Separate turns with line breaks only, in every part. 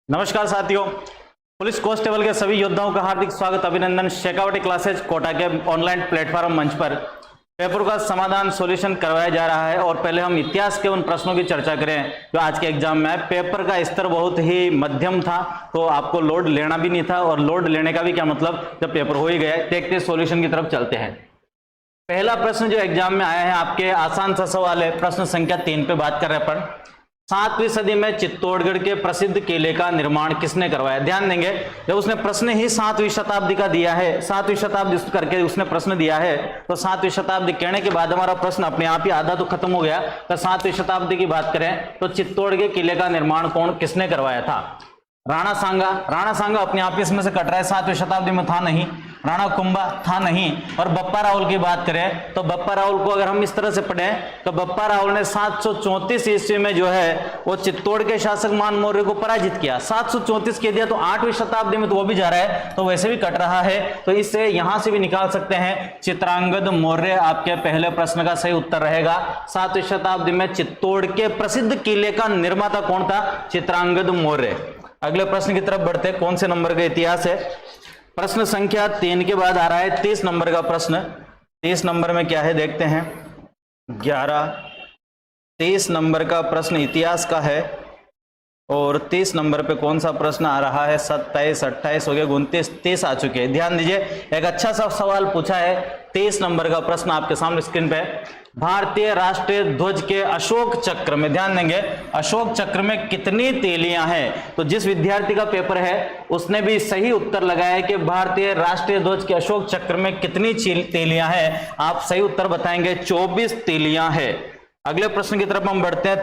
नमस्कार साथियों, police constable के सभी योद्धाओं का हार्दिक स्वागत, अभिनंदन। शेखावटी क्लासेज कोटा के ऑनलाइन प्लेटफॉर्म मंच पर पेपर का समाधान सॉल्यूशन करवाया जा रहा है। और पहले हम इतिहास के उन प्रश्नों की चर्चा करें जो आज के एग्जाम में है। पेपर का स्तर बहुत ही मध्यम था, तो आपको लोड लेना भी नहीं था, और लोड लेने का भी क्या मतलब, जब पेपर हो ही गया। देखते सॉल्यूशन की तरफ चलते हैं। पहला प्रश्न जो एग्जाम में आया है आपके आसान सा सवाल है। प्रश्न संख्या 3 पे बात कर रहे हैं अपन। 7वीं सदी में चित्तौड़गढ़ के प्रसिद्ध किले का निर्माण किसने करवाया? ध्यान देंगे, जब उसने प्रश्न ही 7वीं शताब्दी का दिया है, 7वीं शताब्दी करके उसने प्रश्न दिया है, तो 7वीं शताब्दी कहने के बाद हमारा प्रश्न अपने आप ही आधा तो खत्म हो गया। तो 7वीं शताब्दी की बात करें तो चित्तौड़ के किले का निर्माण किसने करवाया था? राणा सांगा। राणा सांगा अपने आप इसमें से कट रहा है, 7वीं शताब्दी में था नहीं। राणा कुंभा था नहीं। और बप्पा राहुल की बात करें तो बप्पा राहुल को अगर हम इस तरह से पढ़ें तो बप्पा राहुल ने 734 ईस्वी में जो है वो चित्तौड़ के शासक मान मौर्य को पराजित किया। 734 कह दिया तो 8वीं शताब्दी में तो वो भी जा रहा है, तो वैसे भी कट रहा है, तो इससे यहां से भी निकाल सकते हैं चित्रांगद मौर्य आपके पहले प्रश्न का सही उत्तर रहेगा। 7वीं शताब्दी में चित्तौड़ के प्रसिद्ध किले का निर्माता कौन था? चित्रांगद मौर्य। अगले प्रश्न की तरफ बढ़ते हैं। कौन से नंबर का इतिहास है? प्रश्न संख्या 3 के बाद आ रहा है 30 नंबर का प्रश्न। 30 नंबर में क्या है देखते हैं। 30 नंबर का प्रश्न इतिहास का है। और 30 नंबर पे कौन सा प्रश्न आ रहा है? 27, 28 हो गए, 29, 30 आ चुके हैं। ध्यान दीजिए, एक अच्छा सा सवाल पूछा है। 30 नंबर का प्रश्न आपके सामने स्क्रीन पे। भारतीय राष्ट्रीय ध्वज के अशोक चक्र में, ध्यान देंगे, अशोक चक्र में कितनी तीलियां हैं? तो जिस विद्यार्थी का पेपर है उसने भी सही उत्तर लगाया है कि भारतीय राष्ट्रीय ध्वज के अशोक चक्र में कितनी तीलियां हैं। आप सही उत्तर बताएंगे 24 तीलियां हैं। अगले प्रश्न की तरफ हम बढ़ते हैं।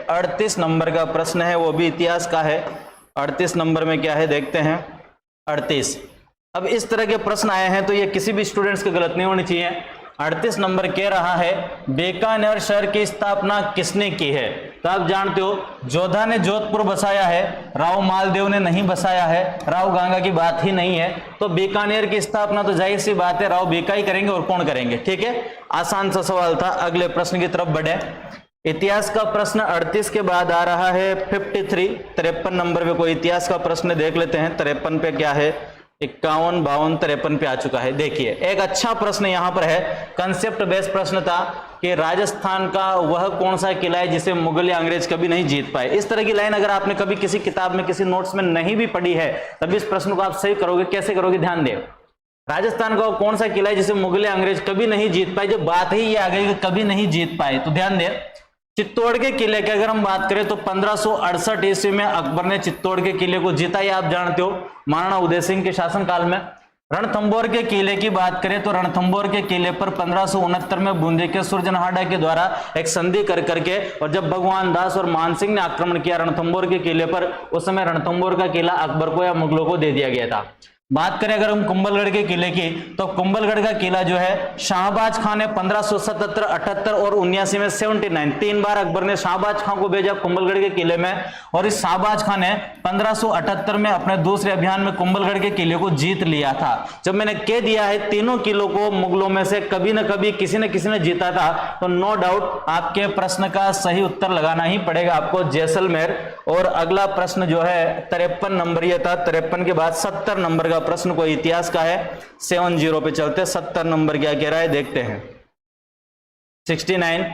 38 नंबर का प्रश्न है, वो भी इतिहास का है। 38 नंबर में क्या है देखते हैं। 38, अब इस तरह के प्रश्न आए हैं तो ये किसी भी स्टूडेंट्स के गलत नहीं होनी चाहिए। 38 नंबर कह रहा है बीकानेर शहर की स्थापना किसने की है? तो आप जानते हो जोधा ने जोधपुर बसाया है, राव मालदेव ने नहीं बसाया है, राव गांगा की बात ही नहीं है। तो बीकानेर की स्थापना तो जाहिर सी बात है राव बीका ही करेंगे, और कौन करेंगे? ठीक है, आसान सा सवाल था। अगले प्रश्न की तरफ बढ़े। इतिहास का प्रश्न 38 के बाद आ रहा है 53 नंबर पे कोई इतिहास का प्रश्न देख लेते हैं। 53 पे क्या है? 51, 52, 53 पे आ चुका है। देखिए, एक अच्छा प्रश्न यहां पर है, कंसेप्ट बेस्ड प्रश्न था कि राजस्थान का वह कौन सा किला है जिसे मुगल या अंग्रेज कभी नहीं जीत पाए। इस तरह की लाइन अगर आपने कभी किसी किताब में, किसी नोट्स में नहीं भी पढ़ी है, तब इस प्रश्न को आप सही करोगे। कैसे करोगे? ध्यान दे, राजस्थान का कौन सा किला है जिसे मुगल या अंग्रेज कभी नहीं जीत पाए। जब बात ही ये आ गई कि कभी नहीं जीत पाए, तो ध्यान दे, चित्तौड़ के किले की अगर हम बात करें तो 1568 ईस्वी में अकबर ने चित्तौड़ के किले को जीता, ये आप जानते हो, महाराणा उदय सिंह के शासनकाल में। रणथंभौर के किले की बात करें तो रणथंभौर के किले पर 1569 में बूंदे के सुरजनहाड़ा के द्वारा एक संधि कर करके, और जब भगवान दास और मानसिंह ने आक्रमण किया रणथंभौर के किले पर, उस समय रणथंभौर का किला अकबर को या मुगलों को दे दिया गया था। बात करें अगर हम कुंभलगढ़ के किले की, तो कुंभलगढ़ का किला जो है शाहबाज खान ने 1577, 78 और 79 में 79 3 बार अकबर ने शाहबाज खान को भेजा कुंभलगढ़ के किले में, और इस शाहबाज खान ने 1578 में अपने दूसरे अभियान में कुंभलगढ़ के किले को जीत लिया था। जब मैंने कह दिया है तीनों किलों को मुगलों में से कभी न कभी किसी न किसी ने जीता था, तो नो डाउट आपके प्रश्न का सही उत्तर लगाना ही पड़ेगा आपको, जैसलमेर। और अगला प्रश्न जो है 53 नंबर ये था। 53 के बाद 70 नंबर का प्रश्न कोई इतिहास का है। 70 पे चलते। 70 नंबर क्या कह रहा है देखते हैं। 69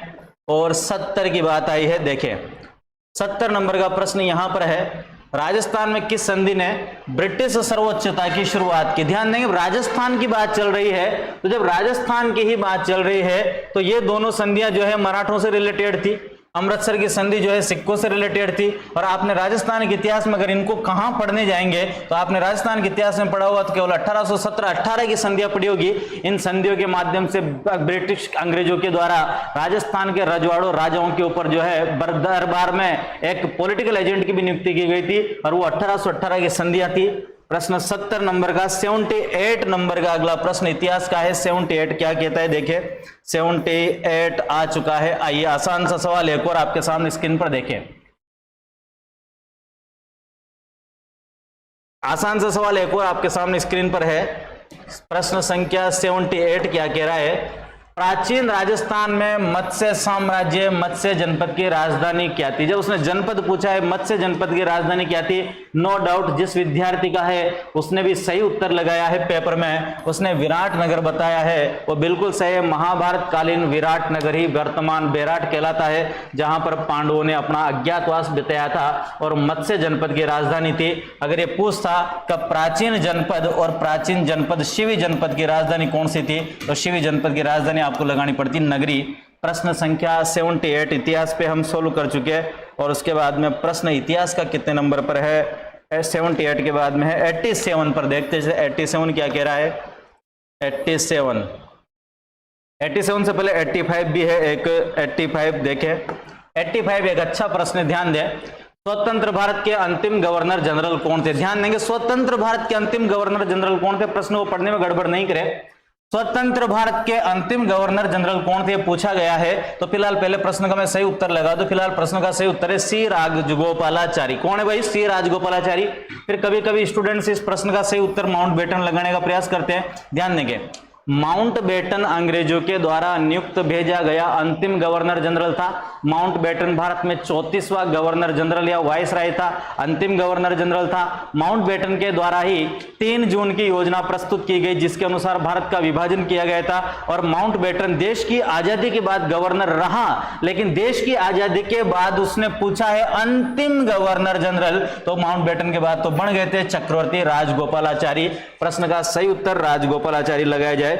और 70 की बात आई है। देखें, 70 नंबर का प्रश्न यहां पर है, राजस्थान में किस संधि ने ब्रिटिश सर्वोच्चता की शुरुआत की? ध्यान देंगे, राजस्थान की बात चल रही है, तो जब राजस्थान की ही बात चल रही है तो ये दोनों संधियां जो है मराठों से रिलेटेड थी। अमृतसर की संधि जो है सिक्कों से रिलेटेड थी। और आपने राजस्थान के इतिहास में अगर इनको कहां पढ़ने जाएंगे तो आपने राजस्थान के इतिहास में पढ़ा होगा तो केवल 1817-18 की संधियां पढ़ी होगी। इन संधियों के माध्यम से ब्रिटिश अंग्रेजों के द्वारा राजस्थान के रजवाड़ों राजाओं के ऊपर जो है दरबार में एक पॉलिटिकल एजेंट की भी नियुक्ति की गई थी, और वो 1818 की संधियां थी। प्रश्न 70 नंबर का। 78 नंबर का अगला प्रश्न इतिहास का है। 78 क्या कहता है देखें। 78 आ चुका है। आइए आसान सा सवाल एक और आपके सामने स्क्रीन पर देखें। आसान सा सवाल एक और आपके सामने स्क्रीन पर है। प्रश्न संख्या 78 क्या कह रहा है प्राचीन राजस्थान में मत्स्य साम्राज्य मत्स्य जनपद की राजधानी क्या थी। जब उसने जनपद पूछा है मत्स्य जनपद की राजधानी क्या थी, नो डाउट जिस विद्यार्थी का है उसने भी सही उत्तर लगाया है पेपर में, उसने विराटनगर बताया है, वो बिल्कुल सही है। महाभारत कालीन विराटनगर ही वर्तमान बेराट कहलाता है, जहां पर पांडवों ने अपना अज्ञातवास बिताया था और मत्स्य जनपद की राजधानी थी। अगर ये पूछता कि प्राचीन जनपद और प्राचीन जनपद शिवी जनपद की राजधानी कौन सी थी, तो शिवी जनपद की राजधानी आपको लगानी पड़ती नगरी। प्रश्न संख्या 78 इतिहास पे हम सोल्व कर चुके हैं और उसके बाद में प्रश्न इतिहास का कितने नंबर पर है, 78 के बाद में है 87 पर। देखते हैं 87 क्या कह रहा है। 87 से पहले 85 भी है, एक 85 देखें। 85 एक अच्छा प्रश्न है, ध्यान दें। स्वतंत्र भारत के अंतिम गवर्नर जनरल कौन थे। ध्यान देंगे, स्वतंत्र भारत के अंतिम गवर्नर जनरल कौन थे। प्रश्न को पढ़ने में गड़बड़ नहीं करें। स्वतंत्र भारत के अंतिम गवर्नर जनरल कौन थे पूछा गया है। तो फिलहाल पहले प्रश्न का मैं सही उत्तर लगा दूं। फिलहाल प्रश्न का सही उत्तर है सी राजगोपालाचारी। कौन है भाई, सी राजगोपालाचारी। फिर कभी कभी स्टूडेंट्स इस प्रश्न का सही उत्तर माउंटबेटन लगाने का प्रयास करते हैं। ध्यान देंगे, माउंटबेटन अंग्रेजों के द्वारा नियुक्त भेजा गया अंतिम गवर्नर जनरल था। माउंटबेटन भारत में 34वां गवर्नर जनरल या वाइसराय था, अंतिम गवर्नर जनरल था। माउंटबेटन के द्वारा ही 3 जून की योजना प्रस्तुत की गई, जिसके अनुसार भारत का विभाजन किया गया था। और माउंटबेटन देश की आजादी के बाद गवर्नर रहा, लेकिन देश की आजादी के बाद उसने पूछा है अंतिम गवर्नर जनरल, तो माउंटबेटन के बाद तो बन गए थे चक्रवर्ती राजगोपालाचारी। प्रश्न का सही उत्तर राजगोपालाचारी लगाया जाए।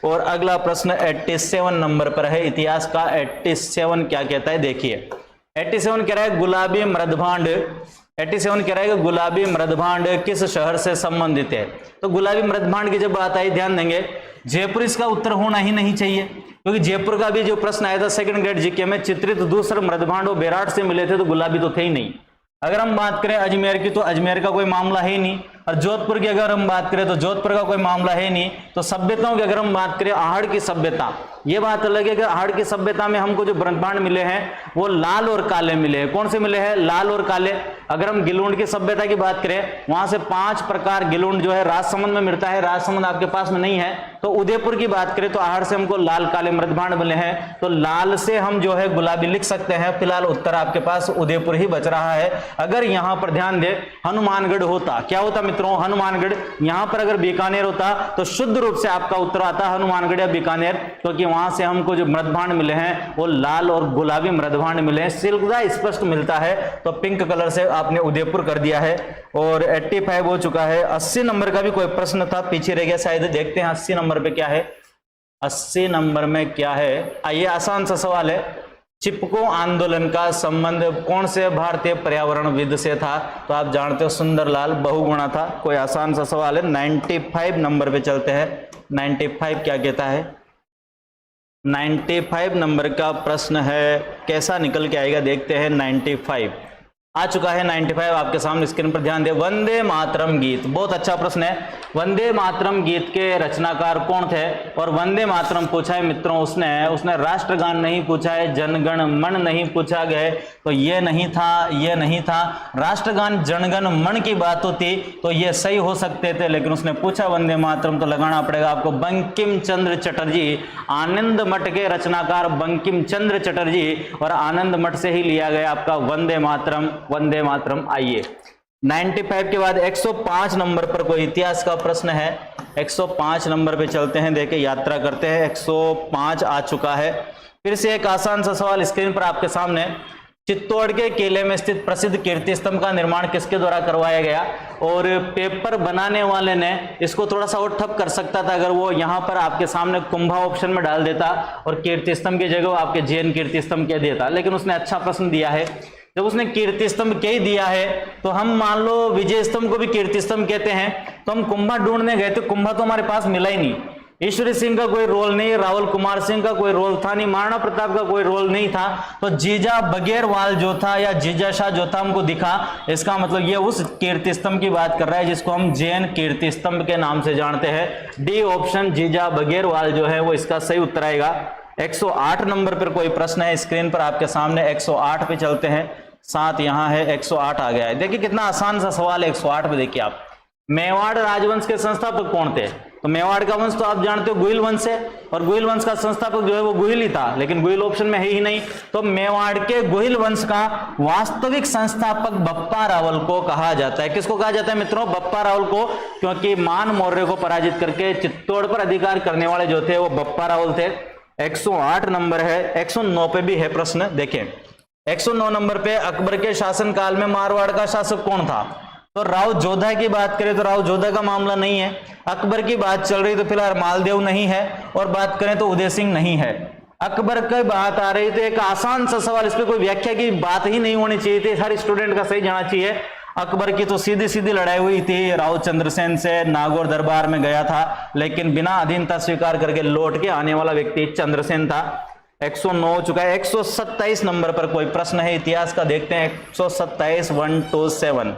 और अगला प्रश्न 87 नंबर पर है इतिहास का। 87 क्या कहता है, देखिए 87 कह रहा है गुलाबी मृदभांड। 87 कह रहा है कि गुलाबी मृदभांड किस शहर से संबंधित है। तो गुलाबी मृदभांड की जब बात आई, ध्यान देंगे जयपुर इसका उत्तर होना ही नहीं चाहिए, क्योंकि जयपुर का भी जो प्रश्न आया था सेकंड ग्रेड जीके में, चित्रित दूसरे मृदभांड वो बेराट से मिले थे, तो गुलाबी तो थे ही नहीं। अगर हम बात करें अजमेर की, तो अजमेर का कोई मामला है ही नहीं। और जोधपुर की अगर हम बात करें तो जोधपुर का कोई मामला है नहीं। तो सभ्यताओं की अगर हम बात करें, आहड़ की सभ्यता, ये बात अलग है कि आहड़ की सभ्यता में हमको जो ब्रह्मांड मिले हैं वो लाल और काले मिले हैं। कौन से मिले हैं, लाल और काले। अगर हम गिलुंड की सभ्यता की बात करें, वहां से 5 प्रकार गिलुंड जो है राजसमंद में मिलता है, राजसमंद आपके पास में नहीं है। तो उदयपुर की बात करें तो आहड़ से हमको लाल काले मृदभांड मिले हैं, तो लाल से हम जो है गुलाबी लिख सकते हैं। फिलहाल उत्तर आपके पास उदयपुर ही बच रहा है। अगर यहां पर ध्यान दे हनुमानगढ़ होता, क्या होता मित्रों, हनुमानगढ़। यहां पर अगर बीकानेर होता तो शुद्ध रूप से आपका उत्तर आता हनुमानगढ़ या बीकानेर, क्योंकि वहां से हमको जो मृदभांड मिले हैं वो लाल और गुलाबी मृदभांड मिले हैं। सिल्कदा स्पष्ट मिलता है, तो पिंक कलर से आपने उदयपुर कर दिया है। और 85 हो चुका है। 80 नंबर का भी कोई प्रश्न था, पीछे रह गया शायद, देखते हैं 80 नंबर पे क्या है। 80 नंबर में क्या है, आइए आसान सा सवाल है। चिपको आंदोलन का संबंध कौन से भारतीय पर्यावरणविद से था। तो आप जानते हो सुंदरलाल बहुगुणा था। कोई आसान सा सवाल है। 95 नंबर पे चलते हैं। 95 क्या कहता है, 95 नंबर का प्रश्न है, कैसा निकल के आएगा देखते हैं। 95 आ चुका है। 95 आपके सामने स्क्रीन पर, ध्यान दे। वंदे मातरम गीत, बहुत अच्छा प्रश्न है। वंदे मातरम गीत के रचनाकार कौन थे। और वंदे मातरम पूछा है मित्रों उसने राष्ट्रगान नहीं पूछा है, जनगण मन नहीं पूछा गया, तो ये नहीं था, ये नहीं था। राष्ट्रगान जनगण मन की बात होती तो ये सही हो सकते थे, लेकिन उसने पूछा वंदे मातरम, तो लगाना पड़ेगा आपको बंकिम चंद्र चटर्जी। आनंद मठ के रचनाकार बंकिम चंद्र चटर्जी, और आनंद मठ से ही लिया गया आपका वंदे मातरम। वंदे मातरम। आइए 95 के बाद 105 नंबर पर कोई इतिहास का प्रश्न है। 105 नंबर पे चलते हैं, देखे यात्रा करते हैं। 105 आ चुका है। फिर से एक आसान सा सवाल स्क्रीन पर आपके सामने। चित्तौड़ के किले में स्थित प्रसिद्ध कीर्ति स्तंभ का निर्माण किसके द्वारा करवाया गया। और पेपर बनाने वाले ने इसको थोड़ा सा और ठप कर सकता था, अगर वो यहाँ पर आपके सामने कुंभा ऑप्शन में डाल देता और कीर्ति स्तंभ की जगह वो आपके जैन कीर्ति स्तंभ कह देता, लेकिन उसने अच्छा प्रश्न दिया है। जब उसने कीर्ति स्तंभ कह दिया है, तो हम मान लो विजय स्तंभ को भी कीर्ति स्तंभ कहते हैं, तो हम कुंभा ढूंढने गए थे, कुंभा तो हमारे पास मिला ही नहीं। ईश्वरी सिंह का कोई रोल नहीं, रावल कुमार सिंह का कोई रोल था नहीं, महाराणा प्रताप का कोई रोल नहीं था, तो जीजा बघेरवाल जो था या जीजा शाह जो था हमको दिखा। इसका मतलब ये उस कीर्ति स्तंभ की बात कर रहा है जिसको हम जैन कीर्ति स्तंभ के नाम से जानते हैं। डी ऑप्शन जीजा बघेरवाल जो है वो इसका सही उत्तर आएगा। 108 नंबर पर कोई प्रश्न है स्क्रीन पर आपके सामने। 108 पे चलते हैं। 7 यहाँ है, 108 आ गया है। देखिए कितना आसान सा सवाल है 108 पे। देखिए आप मेवाड़ राजवंश के संस्थापक कौन थे? तो मेवाड़ का वंश तो आप जानते हो गुहिल वंश है, और गुहिल वंश का संस्थापक जो है वो गुहिल ही था, लेकिन गुहिल ऑप्शन में है ही नहीं। तो मेवाड़ के गुहिल वंश का वास्तविक संस्थापक बप्पा रावल को कहा जाता है। किसको कहा जाता है मित्रों? बप्पा रावल को, क्योंकि मान मौर्य को पराजित करके चित्तौड़ पर अधिकार करने वाले जो थे वो बप्पा रावल थे। 108 नंबर है। 109 पे भी है प्रश्न, देखें 109 नंबर पे अकबर के शासनकाल में मारवाड़ का शासक कौन था? तो राव जोधा की बात करें तो राव जोधा का मामला नहीं है। अकबर की बात चल रही तो फिलहाल मालदेव नहीं है, और बात करें तो उदय सिंह नहीं है। अकबर की बात आ रही तो एक आसान सा सवाल, इस पे कोई व्याख्या की बात ही नहीं होनी चाहिए थी, हर स्टूडेंट का सही जाना चाहिए। अकबर की तो सीधी सीधी लड़ाई हुई थी राव चंद्रसेन से, नागौर दरबार में गया था, लेकिन बिना अधीनता स्वीकार करके लौट के आने वाला व्यक्ति चंद्रसेन था। 109 हो चुका है। 127 नंबर पर कोई प्रश्न है इतिहास का, देखते हैं 127 127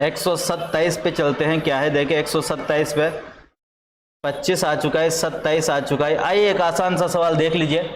127 पे चलते हैं, क्या है देखें 127 पे 25 आ चुका है, 27 आ चुका है। आइए एक आसान सा सवाल देख लीजिए।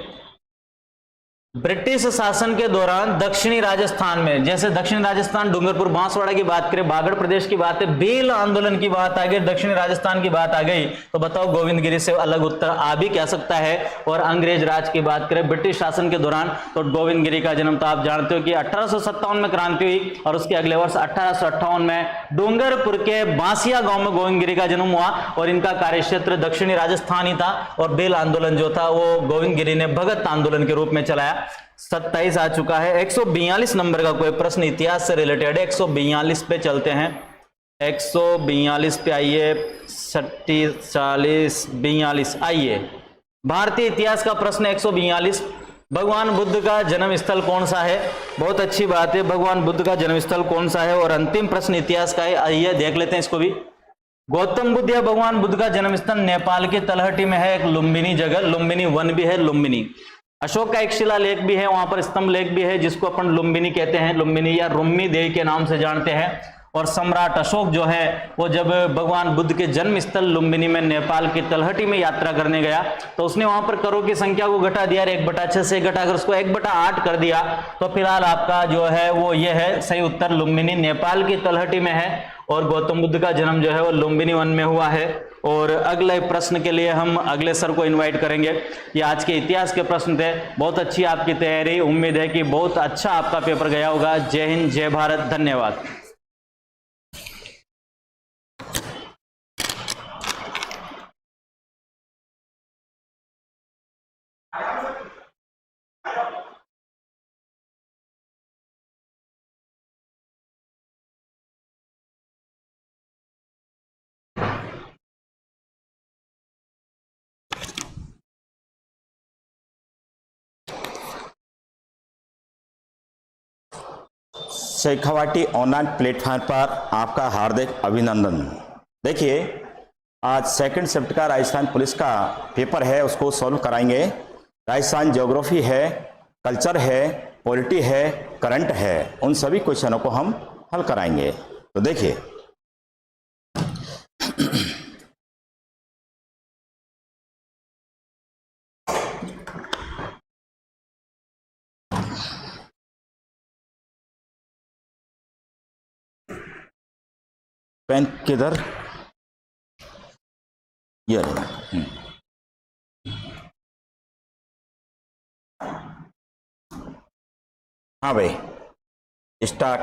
ब्रिटिश शासन के दौरान दक्षिणी राजस्थान में, जैसे दक्षिणी राजस्थान डूंगरपुर बांसवाड़ा की बात करें, बागड़ प्रदेश की बात है, बेल आंदोलन की बात आ गई, दक्षिणी राजस्थान की बात आ गई, तो बताओ गोविंदगिरी से अलग उत्तर आ भी क्या सकता है? और अंग्रेज राज की बात करें ब्रिटिश शासन के दौरान, तो गोविंदगिरी का जन्म तो आप जानते हो कि 1857 में क्रांति हुई, और उसके अगले वर्ष 1858 में डूंगरपुर के बांसिया गांव में गोविंदगिरी का जन्म हुआ, और इनका कार्यक्षेत्र दक्षिणी राजस्थान ही था, और बेल आंदोलन जो था वो गोविंदगिरी ने भगत आंदोलन के रूप में चलाया। 27 आ चुका है। 142 नंबर का कोई प्रश्न इतिहास से रिलेटेड है, 142 पे चलते हैं। 142 पे आइए, 36 40 42 आइए। भारतीय इतिहास का प्रश्न 142, भगवान बुद्ध का जन्म स्थल कौन सा है? बहुत अच्छी बात है, भगवान बुद्ध का जन्म स्थल कौन सा है? और अंतिम प्रश्न इतिहास का है, आइए देख लेते हैं इसको भी। गौतम बुद्ध या भगवान बुद्ध का जन्म स्थल नेपाल के तलहटी में है, एक लुम्बिनी जगह, लुम्बिनी वन भी है, लुम्बिनी। अशोक का एक शिला लेख भी है, वहां पर स्तंभ लेख भी है, जिसको अपन लुम्बिनी कहते हैं, लुम्बिनी या रुम्मी देवी के नाम से जानते हैं। और सम्राट अशोक जो है वो जब भगवान बुद्ध के जन्म स्थल लुम्बिनी में नेपाल की तलहटी में यात्रा करने गया, तो उसने वहां पर करों की संख्या को घटा दिया, 1/6 से घटाकर उसको 1/8 कर दिया। तो फिलहाल आपका जो है वो ये है सही उत्तर, लुम्बिनी नेपाल की तलहटी में है, और गौतम बुद्ध का जन्म जो है वो लुम्बिनी वन में हुआ है। और अगले प्रश्न के लिए हम अगले सर को इनवाइट करेंगे। ये आज के इतिहास के प्रश्न थे, बहुत अच्छी आपकी तैयारी, उम्मीद है कि बहुत अच्छा आपका पेपर गया होगा। जय हिंद, जय भारत, धन्यवाद।
शेखावाटी ऑनलाइन प्लेटफॉर्म पर आपका हार्दिक अभिनंदन। देखिए आज सेकंड शिफ्ट का राजस्थान पुलिस का पेपर है, उसको सॉल्व कराएंगे। राजस्थान ज्योग्राफी है, कल्चर है, पॉलिटी है, करंट है, उन सभी क्वेश्चनों को हम हल कराएंगे। तो देखिए पेन किधर, ये हाँ भाई स्टार्ट।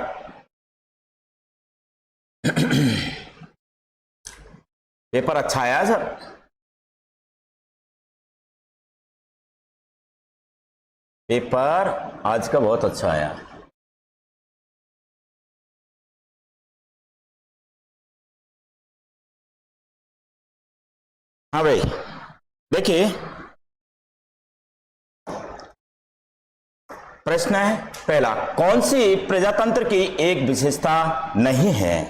पेपर अच्छा आया सर? पेपर आज का बहुत अच्छा आया। हाँ भाई देखिए प्रश्न है पहला, कौन सी प्रजातंत्र की एक विशेषता नहीं है?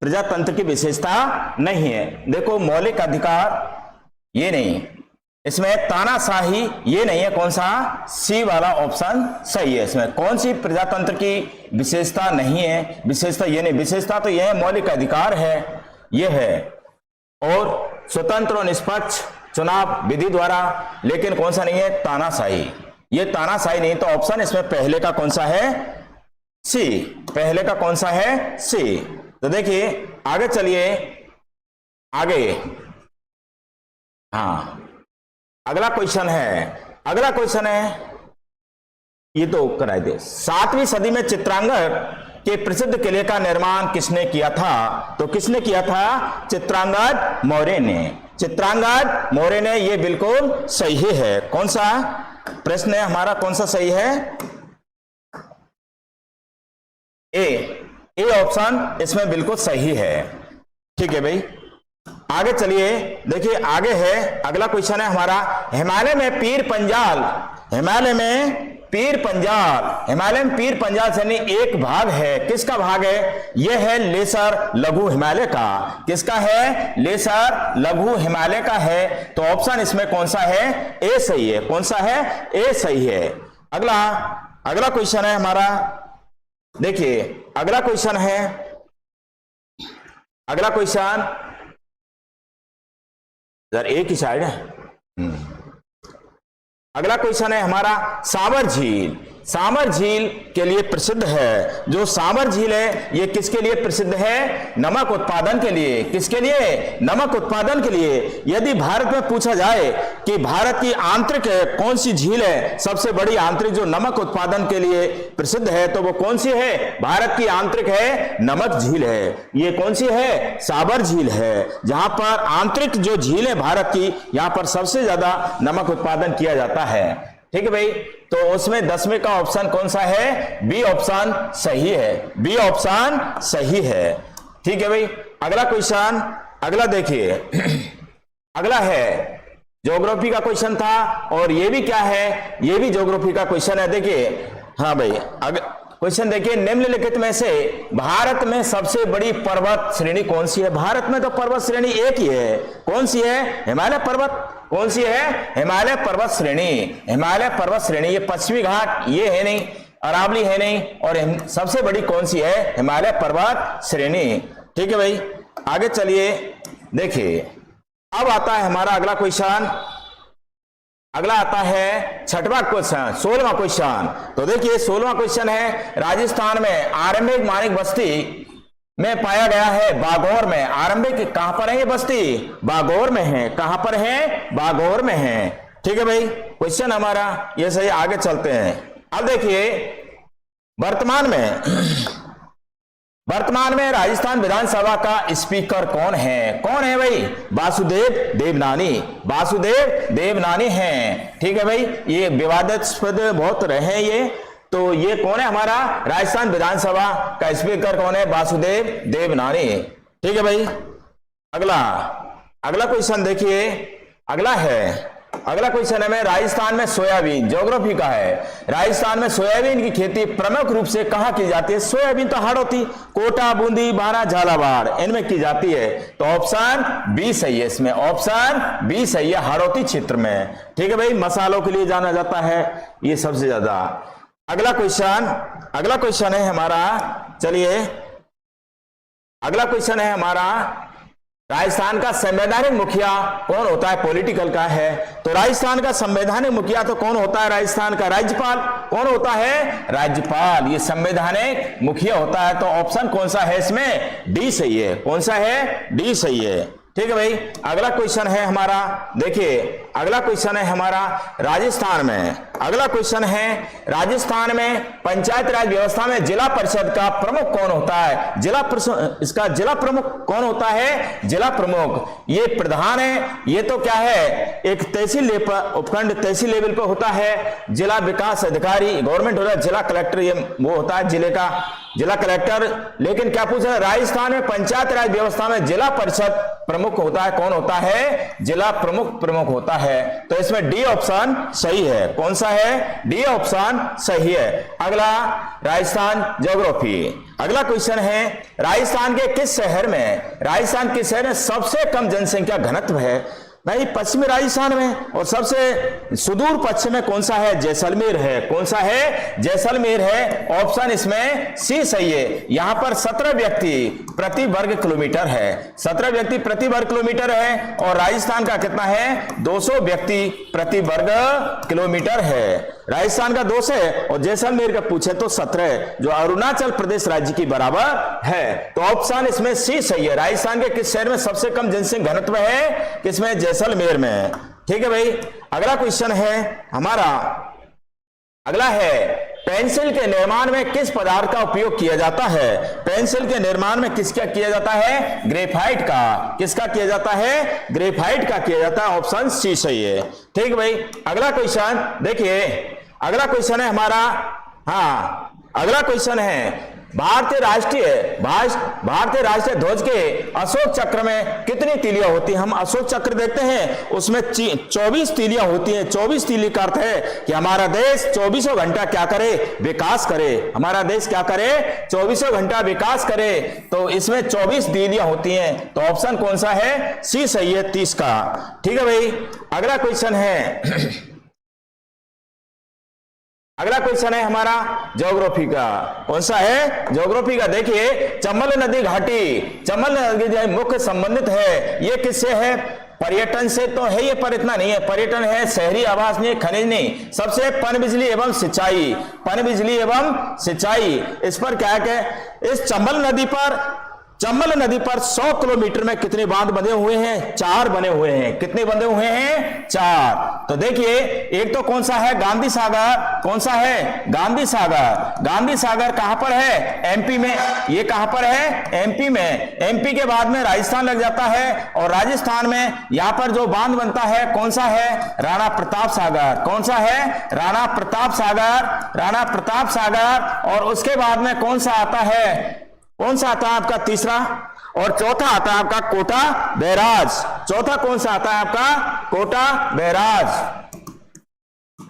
प्रजातंत्र की विशेषता नहीं है, देखो मौलिक अधिकार ये नहीं, इसमें तानाशाही ये नहीं है, कौन सा? सी वाला ऑप्शन सही है। इसमें कौन सी प्रजातंत्र की विशेषता नहीं है? विशेषता ये नहीं, विशेषता तो यह है मौलिक अधिकार है, ये है, और स्वतंत्र और निष्पक्ष चुनाव विधि द्वारा, लेकिन कौन सा नहीं है? तानाशाही। ये तानाशाही नहीं, तो ऑप्शन इसमें पहले का कौन सा है? सी। पहले का कौन सा है? सी। तो देखिए आगे चलिए, आगे, हाँ अगला क्वेश्चन है, ये तो कराई दे। 7वीं सदी में चित्रांगद के प्रसिद्ध किले का निर्माण किसने किया था? तो किसने किया था? चित्रांगद मौर्य ने। चित्रांगद मौर्य ने, ये बिल्कुल सही है। कौन सा प्रश्न है हमारा, कौन सा सही है? ए ऑप्शन इसमें बिल्कुल सही है। ठीक है भाई, आगे चलिए, देखिए आगे है, अगला क्वेश्चन है हमारा, हिमालय में पीर पंजाल यानी एक भाग है, किसका भाग है? यह है लेसर लघु हिमालय का। किसका है? लेसर लघु हिमालय का है। तो ऑप्शन इसमें कौन सा है? ए सही है। कौन सा है? ए सही है। अगला क्वेश्चन है हमारा, देखिए अगला क्वेश्चन इधर एक ही साइड है। अगला क्वेश्चन है हमारा, सांबर झील के लिए प्रसिद्ध है। जो सांबर झील है ये किसके लिए प्रसिद्ध है? नमक उत्पादन के लिए। किसके लिए? नमक उत्पादन के लिए। यदि भारत में पूछा जाए कि भारत की आंतरिक कौन सी झील है सबसे बड़ी आंतरिक जो नमक उत्पादन के लिए प्रसिद्ध है, तो वो कौन सी है? भारत की आंतरिक है नमक झील है। ये कौन सी है? सांबर झील है, जहां पर आंतरिक जो झील है भारत की, यहां पर सबसे ज्यादा नमक उत्पादन किया जाता है। ठीक है भाई, तो उसमें 10वें का ऑप्शन कौन सा है? बी ऑप्शन सही है। बी ऑप्शन सही है। ठीक है भाई, अगला क्वेश्चन, अगला देखिए, अगला है ज्योग्राफी का क्वेश्चन था, और ये भी क्या है? ये भी ज्योग्राफी का क्वेश्चन है। देखिए, हाँ भाई, क्वेश्चन देखिए, निम्नलिखित में से भारत में सबसे बड़ी पर्वत श्रेणी कौन सी है? भारत में तो पर्वत श्रेणी एक ही है। कौन सी है? हिमालय पर्वत। कौन सी है? हिमालय पर्वत श्रेणी। हिमालय पर्वत श्रेणी, ये पश्चिमी घाट ये है नहीं, अरावली है नहीं, और सबसे बड़ी कौन सी है? हिमालय पर्वत श्रेणी। ठीक है भाई, आगे चलिए, देखिए अब आता है हमारा अगला क्वेश्चन। अगला आता है 6वां क्वेश्चन, 16वां क्वेश्चन। तो देखिए 16वां क्वेश्चन है, राजस्थान में आरंभिक मानव बस्ती में पाया गया है बागौर में। आरंभिक कहां पर है ये बस्ती? बागौर में है। कहां पर है? बागौर में है। ठीक है भाई, क्वेश्चन हमारा ये सही। आगे चलते हैं। अब देखिए, वर्तमान में राजस्थान विधानसभा का स्पीकर कौन है? कौन है भाई? वासुदेव देवनानी हैं। ठीक है भाई, ये विवादास्पद बहुत रहे ये, तो ये कौन है हमारा? राजस्थान विधानसभा का स्पीकर कौन है? वासुदेव देवनानी। ठीक है भाई, अगला क्वेश्चन देखिए, अगला क्वेश्चन है राजस्थान में सोयाबीन, ज्योग्राफी का है। राजस्थान में सोयाबीन की खेती प्रमुख रूप से कहां की जाती है? सोयाबीन तो हाड़ौती, कोटा, बूंदी, बारा, झालावाड़, इनमें की जाती है। तो ऑप्शन बी सही है। इसमें ऑप्शन बी सही है, हाड़ौती क्षेत्र में। ठीक है भाई, मसालों के लिए जाना जाता है ये सबसे ज्यादा। अगला क्वेश्चन है हमारा, चलिए अगला क्वेश्चन है हमारा, राजस्थान का संवैधानिक मुखिया कौन होता है? पॉलिटिकल का है। तो राजस्थान का संवैधानिक मुखिया तो कौन होता है? राजस्थान का राज्यपाल। कौन होता है? राज्यपाल, ये संवैधानिक मुखिया होता है। तो ऑप्शन कौन सा है इसमें? डी सही है। कौन सा है? डी सही है। ठीक है भाई, अगला क्वेश्चन है हमारा, देखिए अगला क्वेश्चन है हमारा, राजस्थान में। अगला क्वेश्चन है, राजस्थान में पंचायत राज व्यवस्था में जिला परिषद का प्रमुख कौन होता है? इसका जिला प्रमुख कौन होता है? जिला प्रमुख ये प्रधान है। ये तो क्या है? एक तहसील उपखंड तहसील लेवल पर होता है। जिला विकास अधिकारी गवर्नमेंट होता है, जिला कलेक्टर ये वो होता है जिले का जिला कलेक्टर। लेकिन क्या पूछ रहे हैं? राजस्थान में पंचायत राज व्यवस्था में जिला परिषद प्रमुख होता है। कौन होता है? जिला प्रमुख होता है। तो इसमें डी ऑप्शन सही है। कौन सा है? डी ऑप्शन सही है। अगला, राजस्थान ज्योग्राफी। अगला क्वेश्चन है, राजस्थान के किस शहर में सबसे कम जनसंख्या घनत्व है? भाई पश्चिमी राजस्थान में, और सबसे सुदूर पश्चिम में कौन सा है? जैसलमेर है। कौन सा है? जैसलमेर है। ऑप्शन इसमें सी सही है। यहां पर 17 व्यक्ति प्रति वर्ग किलोमीटर है। 17 व्यक्ति प्रति वर्ग किलोमीटर है, और राजस्थान का कितना है? 200 व्यक्ति प्रति वर्ग किलोमीटर है। राजस्थान का 2 है और जैसलमेर का पूछे तो 17, जो अरुणाचल प्रदेश राज्य की बराबर है। तो ऑप्शन इसमें सी सही है। राजस्थान के किस शहर में सबसे कम जनसंख्या घनत्व है? किसमें? जैसलमेर में। ठीक है भाई। अगला क्वेश्चन है हमारा, अगला है पेंसिल के निर्माण में किस पदार्थ का उपयोग किया जाता है? पेंसिल के निर्माण में किसका किया जाता है? ग्रेफाइट का। किसका किया जाता है? ग्रेफाइट का किया जाता है। ऑप्शन सी सही है। ठीक है भाई। अगला क्वेश्चन देखिए, अगला क्वेश्चन है हमारा, अगला क्वेश्चन है भारतीय राष्ट्रीय ध्वज के अशोक चक्र में कितनी तीलियां होती हैं? हम अशोक चक्र देखते हैं, उसमें 24 तीलियां होती हैं। 24 तीली का अर्थ है कि हमारा देश 24 घंटा क्या करे? विकास करे। हमारा देश क्या करे? 24 घंटा विकास करे। तो इसमें 24 तीलियां होती हैं। तो ऑप्शन कौन सा है? सी सही है, 30 का। ठीक है भाई। अगला क्वेश्चन है, अगला क्वेश्चन है हमारा ज्योग्राफी का। कौन सा है? ज्योग्राफी का। देखिए चंबल नदी घाटी, चंबल नदी जो मुख्य संबंधित है, ये किससे है? पर्यटन से तो है ये, पर इतना नहीं है। पर्यटन है, शहरी आवास नहीं, खनिज नहीं। सबसे पनबिजली एवं सिंचाई, पनबिजली एवं सिंचाई। इस पर क्या है? इस चंबल नदी पर 100 किलोमीटर में कितने बांध बने हुए हैं? 4 बने हुए हैं। कितने बने हुए हैं? 4। तो देखिए एक तो कौन सा है? गांधी सागर। कौन सा है? गांधी सागर। गांधी सागर कहां पर है? एमपी में। ये कहां पर है? एमपी में। एमपी के बाद में राजस्थान लग जाता है, और राजस्थान में यहां पर जो बांध बनता है कौन सा है? राणा प्रताप सागर। कौन सा है? राणा प्रताप सागर। राणा प्रताप सागर। और उसके बाद में कौन सा आता है? कौन सा आता है आपका? तीसरा। और चौथा आता है आपका कोटा बैराज। चौथा कौन सा आता है आपका? कोटा बैराज।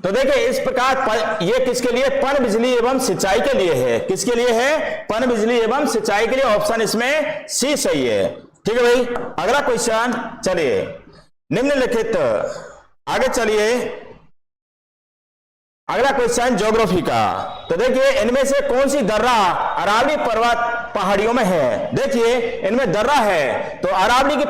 तो देखिए इस प्रकार ये किसके लिए? पन बिजली एवं सिंचाई के लिए है। किसके लिए है? पन बिजली एवं सिंचाई के लिए। ऑप्शन इसमें सी सही है। ठीक है भाई। अगला क्वेश्चन, चलिए निम्नलिखित, आगे चलिए। अगला क्वेश्चन ज्योग्राफी का। तो देखिए इनमें से कौन सी दर्रा अरावली पर्वत पहाड़ियों में है? देखिए इनमें दर्रा है, तो अरावली की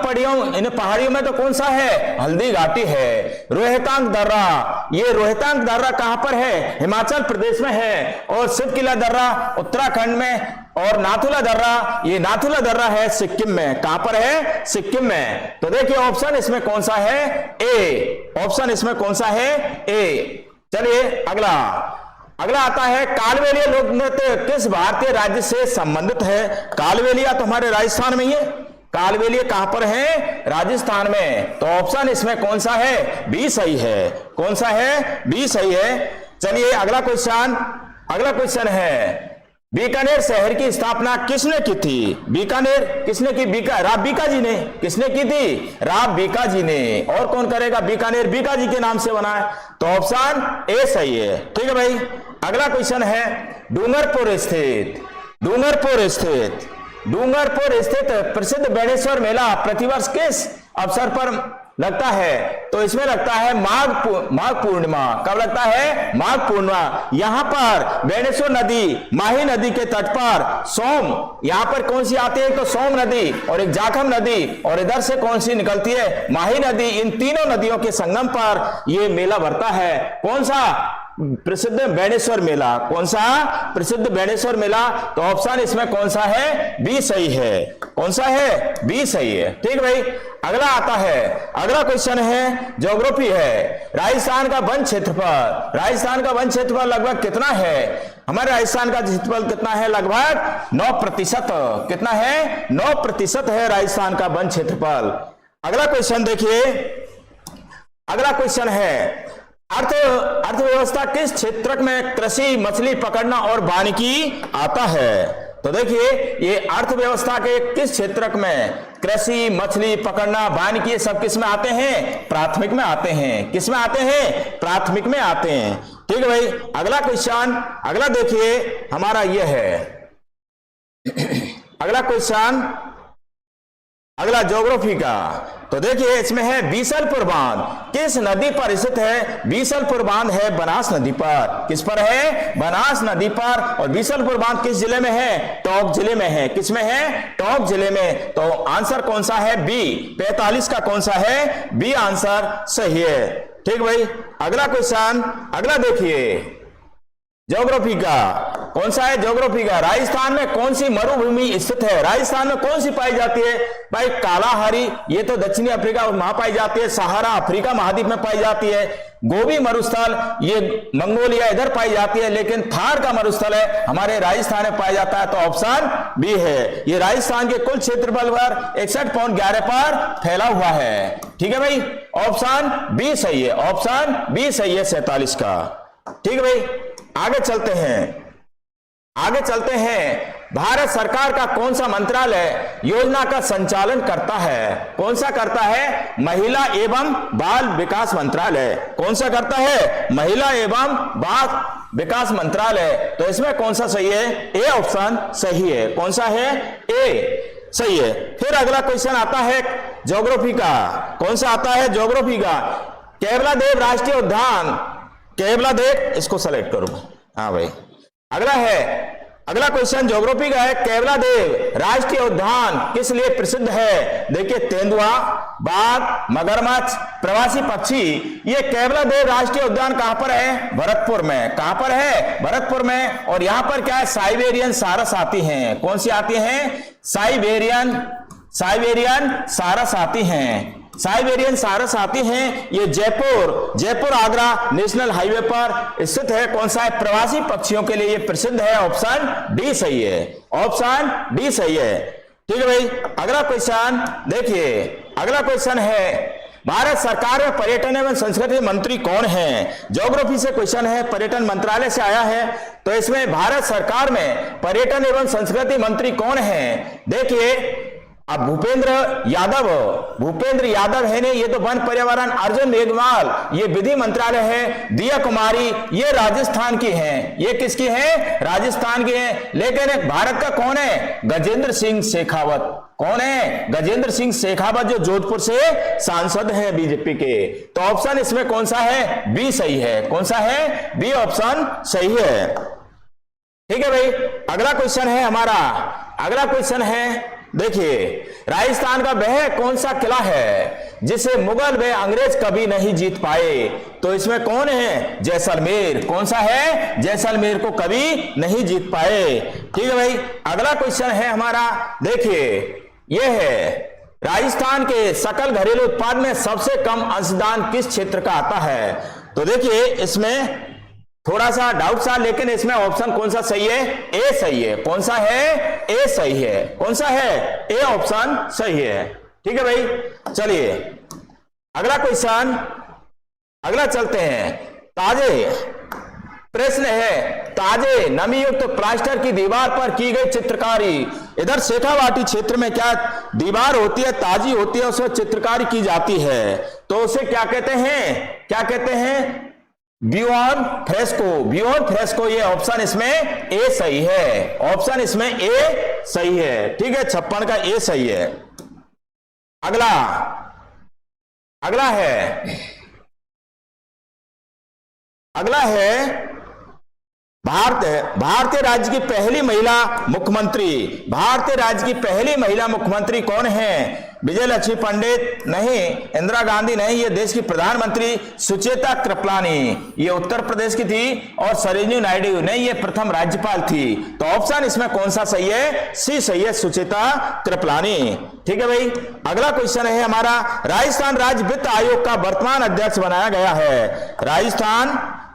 पहाड़ियों में तो कौन सा है? हल्दी घाटी है। रोहतांग दर्रा, ये रोहतांग दर्रा कहां पर है? हिमाचल प्रदेश में है। और शिवकिला दर्रा उत्तराखंड में। और नाथुला दर्रा, ये नाथुला दर्रा है सिक्किम में। कहां पर है? सिक्किम में। तो देखिए ऑप्शन इसमें कौन सा है? ए। ऑप्शन इसमें कौन सा है? ए। चलिए अगला आता है कालबेलिया लोक नृत्य किस भारतीय राज्य से संबंधित है? कालबेलिया तो हमारे राजस्थान में ही है। कालबेलिया कहां पर है? राजस्थान में। तो ऑप्शन इसमें कौन सा है? बी सही है। कौन सा है? बी सही है। चलिए अगला क्वेश्चन है बीकानेर शहर की स्थापना किसने की थी? बीकानेर किसने की? राव बीका जी ने। किसने की थी? राव बीका जी ने। और कौन करेगा? बीकानेर बीका जी के नाम से बना है। तो ऑप्शन ए सही है। ठीक है भाई। अगला क्वेश्चन है डूंगरपुर स्थित प्रसिद्ध बेणेश्वर मेला प्रतिवर्ष किस अवसर पर लगता है? तो इसमें लगता है माघ पूर्णिमा। कब लगता है? माघ पूर्णिमा। यहां पर बेणेश्वर नदी, माही नदी के तट पर सोम, यहां पर कौन सी आती है? तो सोम नदी और एक जाखम नदी, और इधर से कौन सी निकलती है? माही नदी। इन तीनों नदियों के संगम पर यह मेला भरता है। कौन सा? प्रसिद्ध बेणेश्वर मेला। कौन सा? प्रसिद्ध बेणेश्वर मेला। तो ऑप्शन इसमें कौन सा है? बी सही है। कौन सा है? बी सही है। ठीक भाई। अगला आता है, अगला क्वेश्चन है ज्योग्राफी है। राजस्थान का वन क्षेत्रफल लगभग कितना है? हमारे राजस्थान का क्षेत्रफल कितना है? लगभग 9%। कितना है? 9% है राजस्थान का वन क्षेत्रफल। अगला क्वेश्चन देखिए, अगला क्वेश्चन है अर्थव्यवस्था किस क्षेत्र में कृषि, मछली पकड़ना और वानिकी आता है? तो देखिए ये अर्थव्यवस्था के किस क्षेत्र में कृषि, मछली पकड़ना, वानिकी सब किस में आते हैं? प्राथमिक में आते हैं। किस में आते हैं? प्राथमिक में आते हैं। ठीक है भाई। अगला क्वेश्चन, अगला देखिए हमारा यह है अगला क्वेश्चन, अगला ज्योग्राफी का। तो देखिए इसमें है बीसलपुर बांध किस नदी पर स्थित है? बीसलपुर बांध है बनास नदी पर। किस पर है? बनास नदी पर। और बीसलपुर बांध किस जिले में है? टोंक जिले में है। किस में है? टोंक जिले में। तो आंसर कौन सा है? बी। 45 का कौन सा है? बी आंसर सही है। ठीक भाई। अगला क्वेश्चन, अगला देखिए ज्योग्राफी का। कौन सा है ज्योग्राफी का? राजस्थान में कौन सी मरुभूमि स्थित है? राजस्थान में कौन सी पाई जाती है भाई? कालाहारी, ये तो दक्षिणी अफ्रीका वहां पाई जाती है। सहारा अफ्रीका महाद्वीप में पाई जाती है। गोबी मरुस्थल ये मंगोलिया इधर पाई जाती है, लेकिन थार का मरुस्थल है हमारे राजस्थान में पाया जाता है। तो ऑप्शन बी है। ये राजस्थान के कुल क्षेत्रफल पर 61.11 पर फैला हुआ है। ठीक है भाई, ऑप्शन बी सही है। ऑप्शन बी सही है 47 का। ठीक है भाई, आगे चलते हैं। आगे चलते हैं। भारत सरकार का कौन सा मंत्रालय योजना का संचालन करता है? कौन सा करता है? महिला एवं बाल विकास मंत्रालय। कौन सा करता है? महिला एवं बाल विकास मंत्रालय। तो इसमें कौन सा सही है? ए ऑप्शन सही है। कौन सा है? ए सही है। फिर अगला क्वेश्चन आता है ज्योग्राफी का। कौन सा आता है? ज्योग्राफी का। केवलादेव राष्ट्रीय उद्यान, केवलादेव, इसको सेलेक्ट करो। हाँ भाई, अगला है, अगला क्वेश्चन ज्योग्राफी का है। केवलादेव राष्ट्रीय उद्यान किस लिए प्रसिद्ध है? देखिए, तेंदुआ, बाघ, मगरमच्छ, प्रवासी पक्षी। ये केवलादेव राष्ट्रीय उद्यान कहां पर है? भरतपुर में। कहां पर है? भरतपुर में। और यहां पर क्या है? साइबेरियन सारस आती हैं। कौन सी आती हैं? साइबेरियन सारस आती हैं। साइबेरियन सारस आती हैं। ये जयपुर आगरा नेशनल हाईवे पर स्थित है। कौन सा है? प्रवासी पक्षियों के लिए ये प्रसिद्ध है। ऑप्शन डी सही है। ऑप्शन डी सही है। ठीक है भाई, अगला क्वेश्चन देखिए। अगला क्वेश्चन है, भारत सरकार में पर्यटन एवं संस्कृति मंत्री कौन है? ज्योग्राफी से क्वेश्चन है, पर्यटन मंत्रालय से आया है। तो इसमें भारत सरकार में पर्यटन एवं संस्कृति मंत्री कौन है? देखिए, अब भूपेंद्र यादव है ने, ये तो वन पर्यावरण। अर्जुन मेघवाल ये विधि मंत्रालय है। दिया कुमारी ये राजस्थान की हैं। ये किसकी हैं? राजस्थान की हैं। लेकिन भारत का कौन है? गजेंद्र सिंह शेखावत। कौन है? गजेंद्र सिंह शेखावत, जो जोधपुर से सांसद है बीजेपी के। तो ऑप्शन इसमें कौन सा है? बी सही है। कौन सा है? बी ऑप्शन सही है। ठीक है भाई, अगला क्वेश्चन है हमारा। अगला क्वेश्चन है, देखिए, राजस्थान का वह कौन सा किला है जिसे मुगल व अंग्रेज कभी नहीं जीत पाए? तो इसमें कौन है? जैसलमेर। कौन सा है? जैसलमेर को कभी नहीं जीत पाए। ठीक है भाई, अगला क्वेश्चन है हमारा। देखिए, यह है, राजस्थान के सकल घरेलू उत्पाद में सबसे कम अंशदान किस क्षेत्र का आता है? तो देखिए, इसमें थोड़ा सा डाउट सा, लेकिन इसमें ऑप्शन कौन सा सही है? ए सही है। कौन सा है? ए सही है। कौन सा है? ए ऑप्शन सही है। ठीक है भाई, चलिए अगला क्वेश्चन, अगला चलते हैं। ताजे प्रश्न है, ताजे नमीयुक्त प्लास्टर की दीवार पर की गई चित्रकारी। इधर शेखावाटी क्षेत्र में क्या दीवार होती है? ताजी होती है, उसमें चित्रकारी की जाती है। तो उसे क्या कहते हैं? क्या कहते हैं? Beyond fresco. बियॉन्ड फ्रेस्को, ये ऑप्शन इसमें ए सही है। ऑप्शन इसमें ए सही है। ठीक है, 56 का ए सही है। अगला है, अगला है भारतीय राज्य की पहली महिला मुख्यमंत्री। भारतीय राज्य की पहली महिला मुख्यमंत्री कौन है? विजय लक्ष्मी पंडित नहीं, इंदिरा गांधी नहीं, ये देश की प्रधानमंत्री सुचेता कृपलानी, ये उत्तर प्रदेश की थी। और सरोजिनी नायडू नहीं, ये प्रथम राज्यपाल थी। तो ऑप्शन इसमें कौन सा सही है? सी सही है, सुचेता कृपलानी। ठीक है भाई, अगला क्वेश्चन है हमारा। राजस्थान राज्य वित्त आयोग का वर्तमान अध्यक्ष बनाया गया है।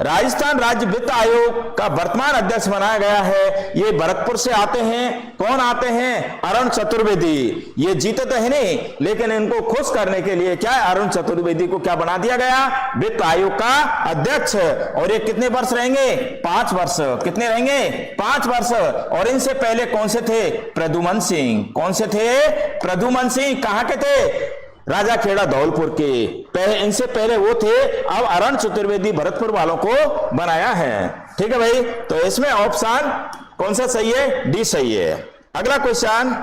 राजस्थान राज्य वित्त आयोग का वर्तमान अध्यक्ष बनाया गया है। ये भरतपुर से आते हैं। कौन आते हैं? अरुण चतुर्वेदी। ये जीते तो है नहीं, लेकिन इनको खुश करने के लिए क्या है, अरुण चतुर्वेदी को क्या बना दिया गया? वित्त आयोग का अध्यक्ष। और ये कितने वर्ष रहेंगे? 5 वर्ष। कितने रहेंगे? 5 वर्ष। और इनसे पहले कौन से थे? प्रद्युमन सिंह। कौन से थे? प्रद्युमन सिंह। कहां के थे? राजा खेड़ा धौलपुर के। इनसे पहले वो थे। अब अरुण चतुर्वेदी भरतपुर वालों को बनाया है। ठीक है भाई, तो इसमें ऑप्शन कौन सा सही है? डी सही है। अगला क्वेश्चन,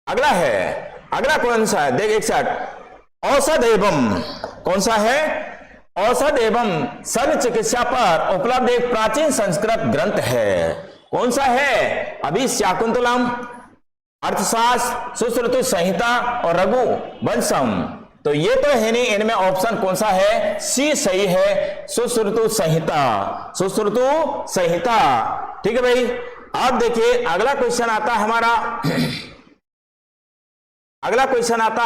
अगला है, अगला कौन सा है? देख एक साथ। औषध एवं, कौन सा है? औषध एवं शल्य चिकित्सा पर उपलब्ध एक प्राचीन संस्कृत ग्रंथ है। कौन सा है? अभी शाकुंतलम, अर्थशास्त्र, सुश्रुति संहिता और रघु वंशम। तो ये तो है नहीं, इनमें ऑप्शन कौन सा है? सी सही है, सुश्रुतु संहिता, सुश्रुतु संहिता। ठीक है भाई। अब देखिए अगला क्वेश्चन आता है हमारा, अगला क्वेश्चन आता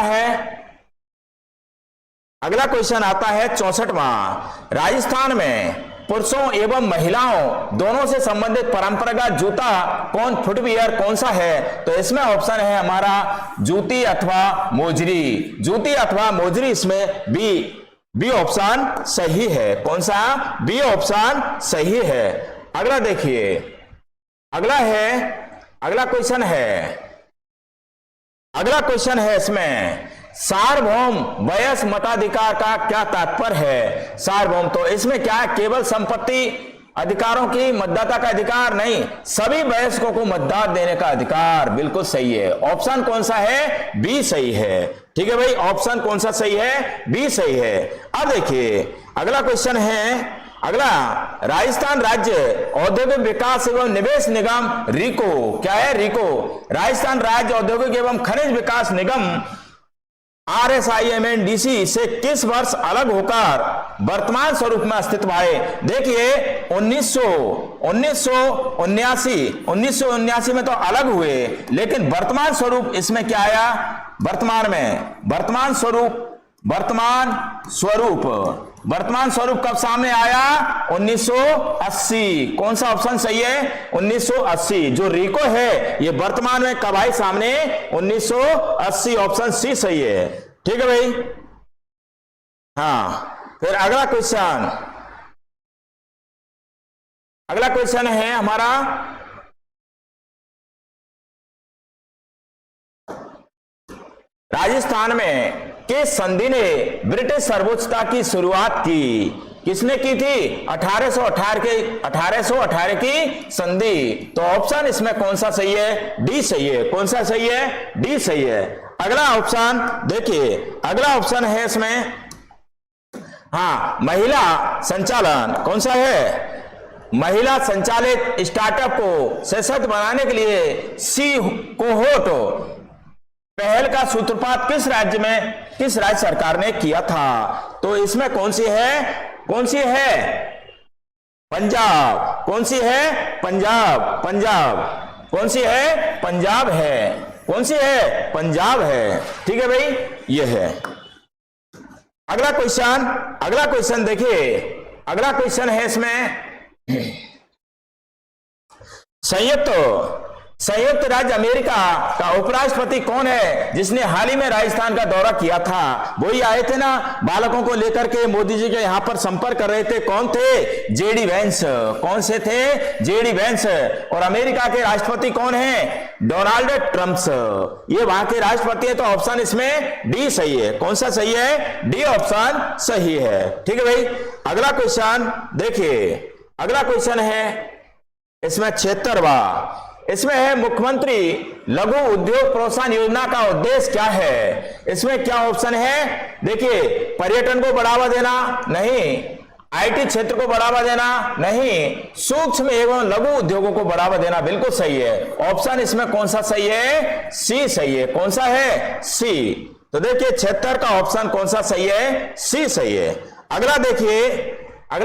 है 64वां। राजस्थान में पुरुषों एवं महिलाओं दोनों से संबंधित परंपरागत जूता फुटवियर कौन सा है? तो इसमें ऑप्शन है हमारा जूती अथवा मोजरी, जूती अथवा मोजरी, इसमें बी ऑप्शन सही है। कौन सा? बी ऑप्शन सही है। अगला देखिए, अगला क्वेश्चन है इसमें सार्वभौम वयस्क मताधिकार का क्या तात्पर्य है? सार्वभौम तो इसमें क्या है? केवल संपत्ति अधिकारों की मतदाता का अधिकार नहीं, सभी वयस्कों को मतदान देने का अधिकार। बिल्कुल सही है। ऑप्शन कौन सा है? बी सही है। ठीक है भाई, ऑप्शन कौन सा सही है? बी सही है। अब देखिए अगला क्वेश्चन है, राजस्थान राज्य औद्योगिक विकास एवं निवेश निगम रीको, क्या है? रीको राजस्थान राज्य औद्योगिक एवं खनिज विकास निगम RSIMNDC से किस वर्ष अलग होकर वर्तमान स्वरूप में अस्तित्व आए? देखिए 1979 में तो अलग हुए, लेकिन वर्तमान स्वरूप इसमें क्या आया? वर्तमान स्वरूप कब सामने आया? 1980। कौन सा ऑप्शन सही है? 1980। जो रीको है ये वर्तमान में कब आई सामने? 1980। ऑप्शन सी सही है। ठीक है भाई। हाँ, फिर अगला क्वेश्चन है हमारा, राजस्थान में किस संधि ने ब्रिटिश सर्वोच्चता की शुरुआत की? किसने की थी? 1818 की संधि। तो ऑप्शन इसमें कौन सा सही है? डी सही है। कौन सा सही है? डी सही है। अगला ऑप्शन देखिए, अगला ऑप्शन है इसमें, हाँ, महिला संचालन। कौन सा है? महिला संचालित स्टार्टअप को सशक्त बनाने के लिए सी कोहोट पहल का सूत्रपात किस राज्य सरकार ने किया था? तो इसमें कौन सी है? पंजाब। कौन सी है? पंजाब। कौन सी है? पंजाब है। कौन सी है? पंजाब है। ठीक है भाई, ये है। अगला क्वेश्चन देखिए, अगला क्वेश्चन है इसमें, संयुक्त राज्य अमेरिका का उपराष्ट्रपति कौन है जिसने हाल ही में राजस्थान का दौरा किया था? वही आए थे ना, बालकों को लेकर के मोदी जी के यहां पर संपर्क कर रहे थे। कौन थे? JD Vance. कौन से थे? JD Vance. और अमेरिका के राष्ट्रपति कौन है? Donald Trump. ये वहां के राष्ट्रपति है। तो ऑप्शन इसमें डी सही है। कौन सा सही है? डी ऑप्शन सही है। ठीक है भाई। अगला क्वेश्चन देखिए, अगला क्वेश्चन है इसमें 76वां। इसमें है मुख्यमंत्री लघु उद्योग प्रोत्साहन योजना का उद्देश्य क्या है? इसमें क्या ऑप्शन है? देखिए, पर्यटन को बढ़ावा देना? नहीं। IT क्षेत्र को बढ़ावा देना? नहीं। सूक्ष्म एवं लघु उद्योगों को बढ़ावा देना? बिल्कुल सही है। ऑप्शन इसमें कौन सा सही है? सी सही है। कौन सा है? सी। तो देखिए 76 का ऑप्शन कौन सा सही है? सी सही है। अगला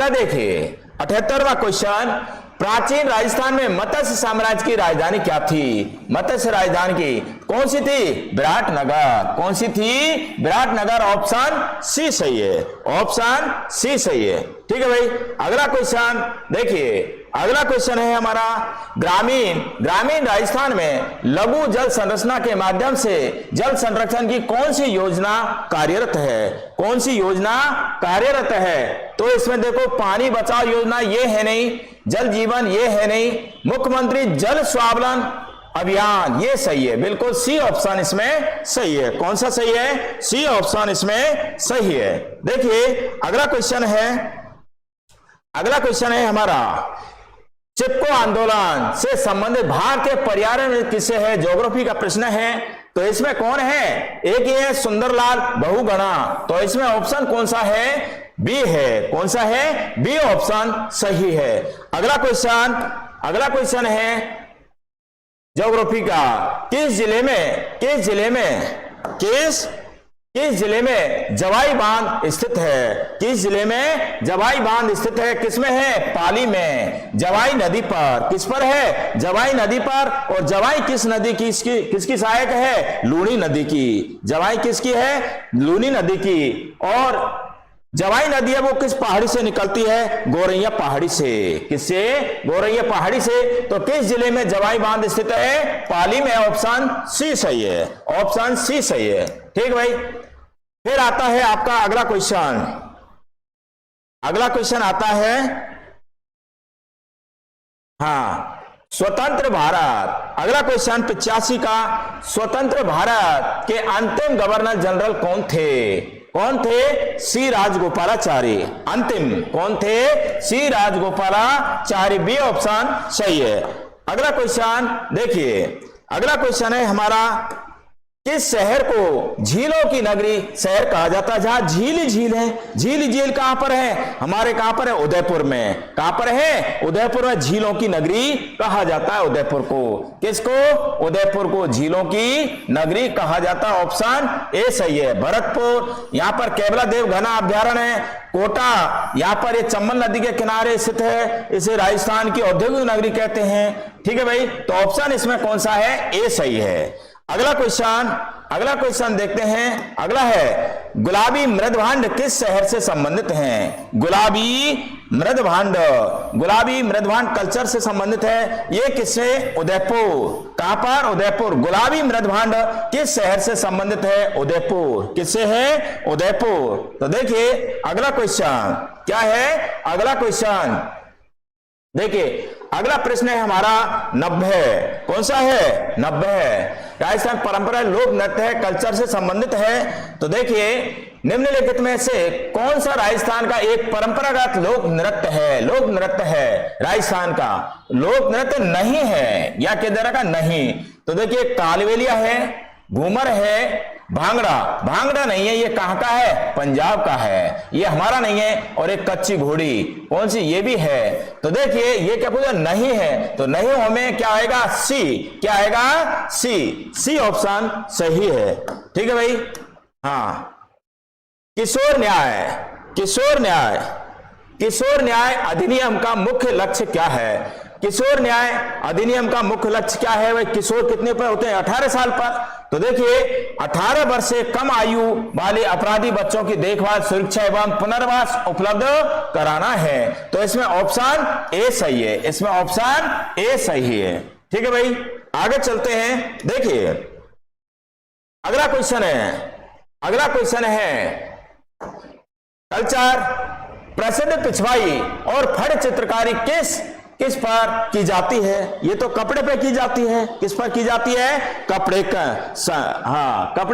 देखिए 78वां क्वेश्चन, प्राचीन राजस्थान में मत्स्य साम्राज्य की राजधानी क्या थी? मत्स्य राजधानी की कौन सी थी? विराटनगर। कौन सी थी? विराटनगर। ऑप्शन सी सही है। ऑप्शन सी सही है। ठीक है भाई। अगला क्वेश्चन देखिए, अगला क्वेश्चन है हमारा, ग्रामीण राजस्थान में लघु जल संरचना के माध्यम से जल संरक्षण की कौन सी योजना कार्यरत है? कौन सी योजना कार्यरत है? तो इसमें देखो, पानी बचाओ योजना ये है नहीं, जल जीवन ये है नहीं, मुख्यमंत्री जल स्वावलन अभियान ये सही है। बिल्कुल सी ऑप्शन इसमें सही है। कौन सा सही है? सी ऑप्शन इसमें सही है। देखिए अगला क्वेश्चन है हमारा, चिपको आंदोलन से संबंधित भारतीय पर्यावरण किससे है? ज्योग्राफी का प्रश्न है। तो इसमें कौन है? एक ये है सुंदरलाल बहुगुणा। तो इसमें ऑप्शन कौन सा है? बी है। कौन सा है? बी ऑप्शन सही है। अगला क्वेश्चन है ज्योग्राफी का, किस जिले में किस जिले में जवाई बांध स्थित है? किस जिले में जवाई बांध स्थित है? किसमें है? पाली में, जवाई नदी पर। किस पर है? जवाई नदी पर। और जवाई किस नदी की, किसकी सहायक है? लूनी नदी की। जवाई किसकी है? लूनी नदी की। और जवाई नदी है वो किस पहाड़ी से निकलती है? गोरैया पहाड़ी से। किससे? गोरैया पहाड़ी से। तो किस जिले में जवाई बांध स्थित है? पाली में। ऑप्शन सी सही है, ऑप्शन सी सही है। ठीक भाई। फिर आता है आपका अगला क्वेश्चन। अगला क्वेश्चन आता है, हाँ, स्वतंत्र भारत। अगला क्वेश्चन 85 का, स्वतंत्र भारत के अंतिम गवर्नर जनरल कौन थे? कौन थे? सी राजगोपालाचारी। अंतिम कौन थे? सी राजगोपालाचारी। बी ऑप्शन सही है। अगला क्वेश्चन देखिए, अगला क्वेश्चन है हमारा, किस शहर को झीलों की नगरी शहर कहा जाता है? जहां झील ही झील है। झील ही झील कहां पर है? हमारे कहां पर है? उदयपुर में। कहां पर है? उदयपुर में झीलों की नगरी कहा जाता है उदयपुर को। किसको? उदयपुर को झीलों की नगरी कहा जाता है। ऑप्शन ए सही है। भरतपुर, यहां पर केवला देव घना अभ्यारण्य है। कोटा, यहां पर ये चंबल नदी के किनारे स्थित है। इसे राजस्थान की औद्योगिक नगरी कहते हैं। ठीक है भाई। तो ऑप्शन इसमें कौन सा है? ए सही है। अगला क्वेश्चन देखते हैं। अगला है, गुलाबी मृदभांड किस शहर से संबंधित हैं? गुलाबी मृदभांड कल्चर से संबंधित है। ये किससे? उदयपुर। कहां पर? उदयपुर। गुलाबी मृदभांड किस शहर से संबंधित है? उदयपुर। किससे है? उदयपुर। तो देखिए अगला क्वेश्चन क्या है? अगला क्वेश्चन देखिए, अगला प्रश्न है हमारा 90। कौन सा है? 90। राजस्थान परंपरा लोक नृत्य है, कल्चर से संबंधित है। तो देखिए, निम्नलिखित में से कौन सा राजस्थान का एक परंपरागत लोक नृत्य है? लोक नृत्य है राजस्थान का, लोक नृत्य नहीं है, या किधर का? नहीं। तो देखिए, कालबेलिया है, घूमर है, भांगड़ा नहीं है। ये कहां का है? पंजाब का है। ये हमारा नहीं है। और एक कच्ची घोड़ी, कौन सी? ये भी है। तो देखिए, ये क्या पूछा? नहीं है। तो नहीं हमें क्या आएगा? सी। क्या आएगा? सी। सी ऑप्शन सही है। ठीक है भाई। हाँ, किशोर न्याय अधिनियम का मुख्य लक्ष्य क्या है? किशोर न्याय अधिनियम का मुख्य लक्ष्य क्या है? भाई, किशोर कितने पर होते हैं? 18 साल पर। तो देखिए, 18 वर्ष से कम आयु वाले अपराधी बच्चों की देखभाल, सुरक्षा एवं पुनर्वास उपलब्ध कराना है। तो इसमें ऑप्शन ए सही है। इसमें ऑप्शन ए सही है। ठीक है भाई। आगे चलते हैं। देखिए, अगला क्वेश्चन है कल्चर, प्रसिद्ध पिछवाई और फड़ चित्रकारी किस पर की जाती है? ये तो कपड़े पे की जाती है। किस पर की जाती है? कपड़े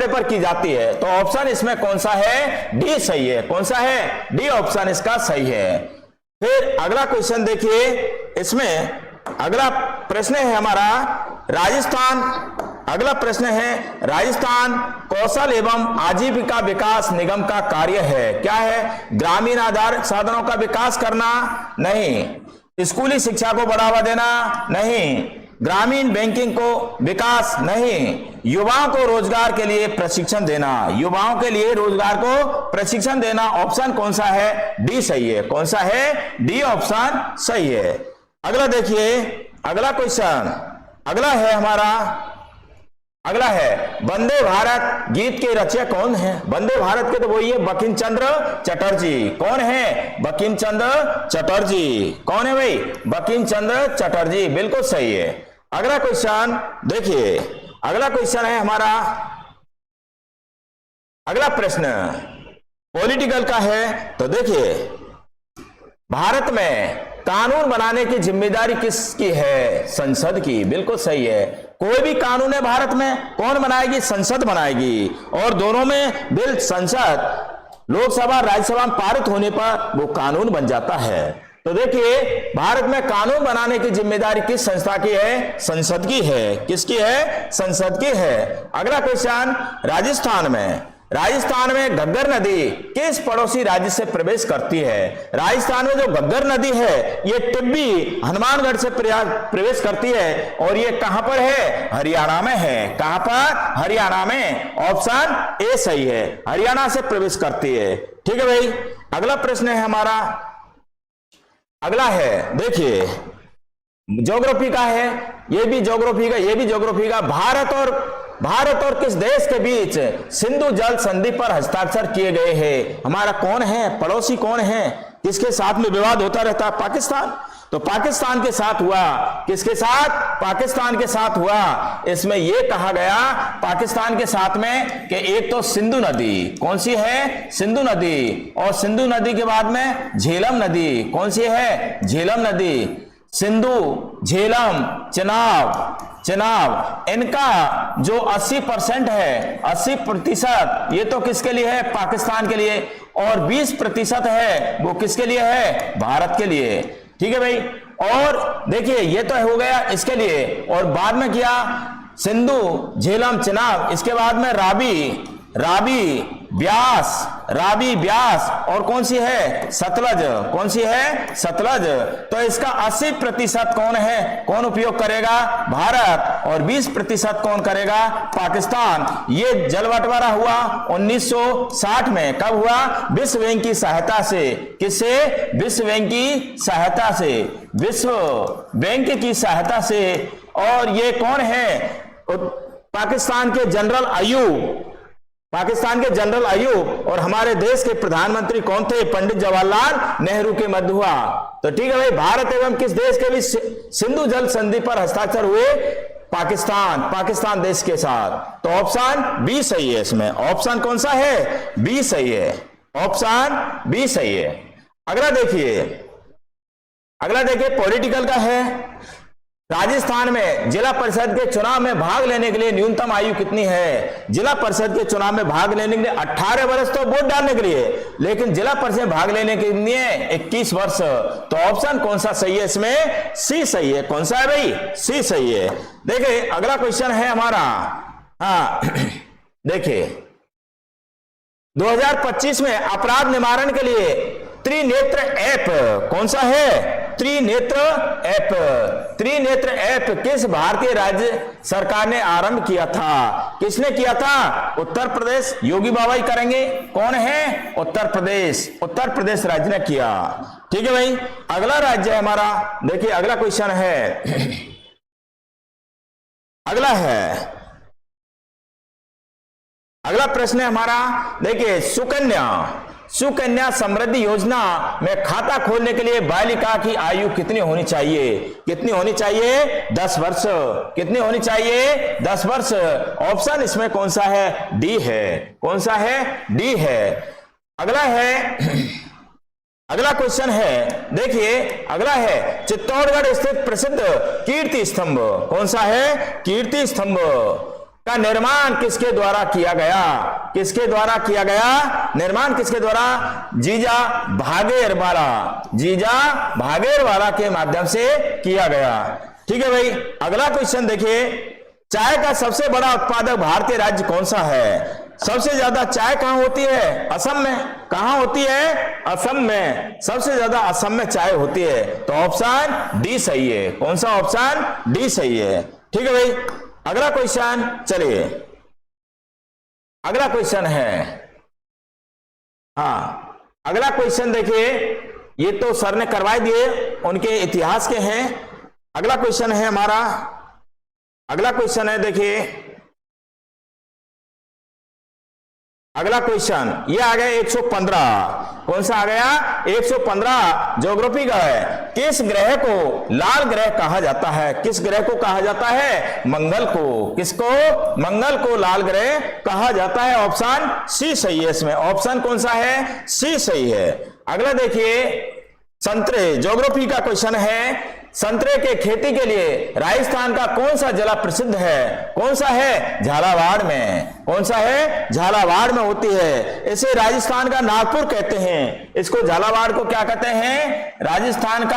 पर की जाती है। तो ऑप्शन इसमें कौन सा है? डी सही है। कौन सा है? डी ऑप्शन इसका सही है। फिर अगला क्वेश्चन देखिए, इसमें अगला प्रश्न है हमारा राजस्थान। अगला प्रश्न है, राजस्थान कौशल एवं आजीविका विकास निगम का कार्य है। क्या है? ग्रामीण आधार साधनों का विकास करना? नहीं। स्कूली शिक्षा को बढ़ावा देना? नहीं। ग्रामीण बैंकिंग को विकास? नहीं। युवाओं को रोजगार के लिए प्रशिक्षण देना? युवाओं के लिए रोजगार को प्रशिक्षण देना। ऑप्शन कौन सा है? डी सही है। कौन सा है? डी ऑप्शन सही है। अगला देखिए, अगला क्वेश्चन अगला है वंदे भारत गीत के रचयिता कौन है? वंदे भारत के तो वही है, बंकिम चंद्र चटर्जी। कौन है? बंकिम चंद्र चटर्जी। कौन है भाई? बंकिम चंद्र चटर्जी। बिल्कुल सही है। अगला क्वेश्चन देखिए, अगला क्वेश्चन है हमारा, अगला प्रश्न पॉलिटिकल का है। तो देखिए, भारत में कानून बनाने की जिम्मेदारी किसकी है? संसद की। बिल्कुल सही है। कोई भी कानून है भारत में, कौन बनाएगी? संसद बनाएगी। और दोनों में बिल संसद, लोकसभा, राज्यसभा में पारित होने पर वो कानून बन जाता है। तो देखिए, भारत में कानून बनाने की जिम्मेदारी किस संस्था की है? संसद की है। किसकी है? संसद की है। अगला क्वेश्चन, राजस्थान में घग्गर नदी किस पड़ोसी राज्य से प्रवेश करती है? राजस्थान में जो घग्गर नदी है ये टिब्बी हनुमानगढ़ से प्रवेश करती है और ये कहां पर है? हरियाणा में है। कहां पर? हरियाणा में। ऑप्शन ए सही है, हरियाणा से प्रवेश करती है। ठीक है भाई, अगला प्रश्न है हमारा, अगला है देखिए ज्योग्राफी का है, ये भी ज्योग्राफी का, ये भी ज्योग्राफी का। भारत और किस देश के बीच सिंधु जल संधि पर हस्ताक्षर किए गए हैं? हमारा कौन है पड़ोसी, कौन है, किसके साथ में विवाद होता रहता है? पाकिस्तान। तो पाकिस्तान के साथ हुआ, किसके साथ? पाकिस्तान के साथ हुआ। इसमें यह कहा गया पाकिस्तान के साथ में कि एक तो सिंधु नदी, कौन सी है? सिंधु नदी, और सिंधु नदी के बाद में झेलम नदी, कौन सी है? झेलम नदी। सिंधु, झेलम, चेनाब, इनका जो 80% है, 80% ये तो किसके लिए है? पाकिस्तान के लिए, और 20% है वो किसके लिए है? भारत के लिए। ठीक है भाई, और देखिए ये तो हो गया इसके लिए, और बाद में किया सिंधु, झेलम, चेनाब, इसके बाद में रावी, ब्यास, और कौन सी है? सतलज। कौन सी है? सतलज। तो इसका 80% कौन है, कौन उपयोग करेगा? भारत, और 20% कौन करेगा? पाकिस्तान। ये जल बंटवारा हुआ 1960 में। कब हुआ? विश्व बैंक की सहायता से। किससे? विश्व बैंक की सहायता से, विश्व बैंक की सहायता से। और ये कौन है? पाकिस्तान के जनरल अयूब, और हमारे देश के प्रधानमंत्री कौन थे? पंडित जवाहरलाल नेहरू के मध्य हुआ। तो ठीक है भाई, भारत एवं किस देश के भी सिंधु जल संधि पर हस्ताक्षर हुए? पाकिस्तान देश के साथ। तो ऑप्शन बी सही है इसमें। ऑप्शन कौन सा है? बी सही है, ऑप्शन बी सही है। अगला देखिए पॉलिटिकल का है। राजस्थान में जिला परिषद के चुनाव में भाग लेने के लिए न्यूनतम आयु कितनी है? जिला परिषद के चुनाव में भाग लेने के लिए 18 वर्ष तो वोट डालने के लिए, लेकिन जिला परिषद में भाग लेने के लिए 21 वर्ष। तो ऑप्शन कौन सा सही है इसमें? सी सही है। कौन सा है भाई? सी सही है। देखिए अगला क्वेश्चन है हमारा, हाँ देखिए 2025 में अपराध निवारण के लिए त्रिनेत्र ऐप कौन सा है? त्रिनेत्र ऐप किस भारतीय राज्य सरकार ने आरंभ किया था? किसने किया था? उत्तर प्रदेश। योगी बाबा ही करेंगे। कौन है? उत्तर प्रदेश राज्य ने किया। ठीक है भाई, अगला राज्य है हमारा, देखिए अगला क्वेश्चन है, अगला प्रश्न है हमारा, देखिए सुकन्या समृद्धि योजना में खाता खोलने के लिए बालिका की आयु कितनी होनी चाहिए? 10 वर्ष। कितनी होनी चाहिए? 10 वर्ष। ऑप्शन इसमें कौन सा है? डी है। कौन सा है? डी है। अगला क्वेश्चन है, देखिए अगला है चित्तौड़गढ़ स्थित प्रसिद्ध कीर्ति स्तंभ कौन सा है? कीर्ति स्तंभ का निर्माण किसके द्वारा किया गया? निर्माण किसके द्वारा? जीजा भागेरवाला के माध्यम से किया गया। ठीक है भाई, अगला क्वेश्चन देखिए, चाय का सबसे बड़ा उत्पादक भारतीय राज्य कौन सा है? सबसे ज्यादा चाय कहां होती है? असम में। कहां होती है? असम में। सबसे ज्यादा असम में चाय होती है। तो ऑप्शन डी सही है। कौन सा? ऑप्शन डी सही है। ठीक है भाई, अगला क्वेश्चन, चलिए अगला क्वेश्चन है, अगला क्वेश्चन देखिए, ये तो सर ने करवा दिए, उनके इतिहास के हैं। अगला क्वेश्चन है हमारा, अगला क्वेश्चन है देखिए, अगला क्वेश्चन ये आ गया 115। कौन सा आ गया? 115 ज्योग्राफी का है। किस ग्रह को लाल ग्रह कहा जाता है? किस ग्रह को कहा जाता है? मंगल को। किसको? मंगल को लाल ग्रह कहा जाता है। ऑप्शन सी सही है इसमें। ऑप्शन कौन सा है? सी सही है। अगला देखिए संतरे, ज्योग्राफी का क्वेश्चन है, संतरे के खेती के लिए राजस्थान का कौन सा जिला प्रसिद्ध है? कौन सा है? झालावाड़ में। कौन सा है? झालावाड़ में होती है। इसे राजस्थान का नागपुर कहते हैं। इसको झालावाड़ को क्या कहते हैं? राजस्थान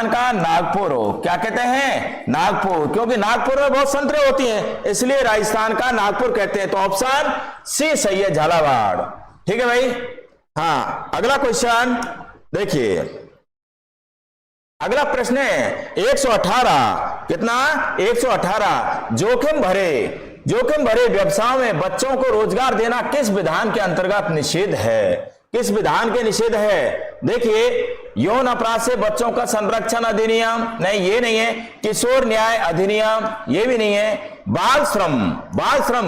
का नागपुर हो। क्या कहते हैं? नागपुर, क्योंकि नागपुर में बहुत संतरे होती हैं, इसलिए राजस्थान का नागपुर कहते हैं। तो ऑप्शन सी सही है, झालावाड़। ठीक है भाई। हाँ, अगला क्वेश्चन देखिए, अगला प्रश्न है 118। कितना? 118। जोखिम भरे व्यवसायों में बच्चों को रोजगार देना किस विधान के अंतर्गत निषेध है? किस विधान के निषेध है? देखिए, यौन अपराध से बच्चों का संरक्षण अधिनियम, नहीं ये नहीं है। किशोर न्याय अधिनियम, ये भी नहीं है। बाल श्रम,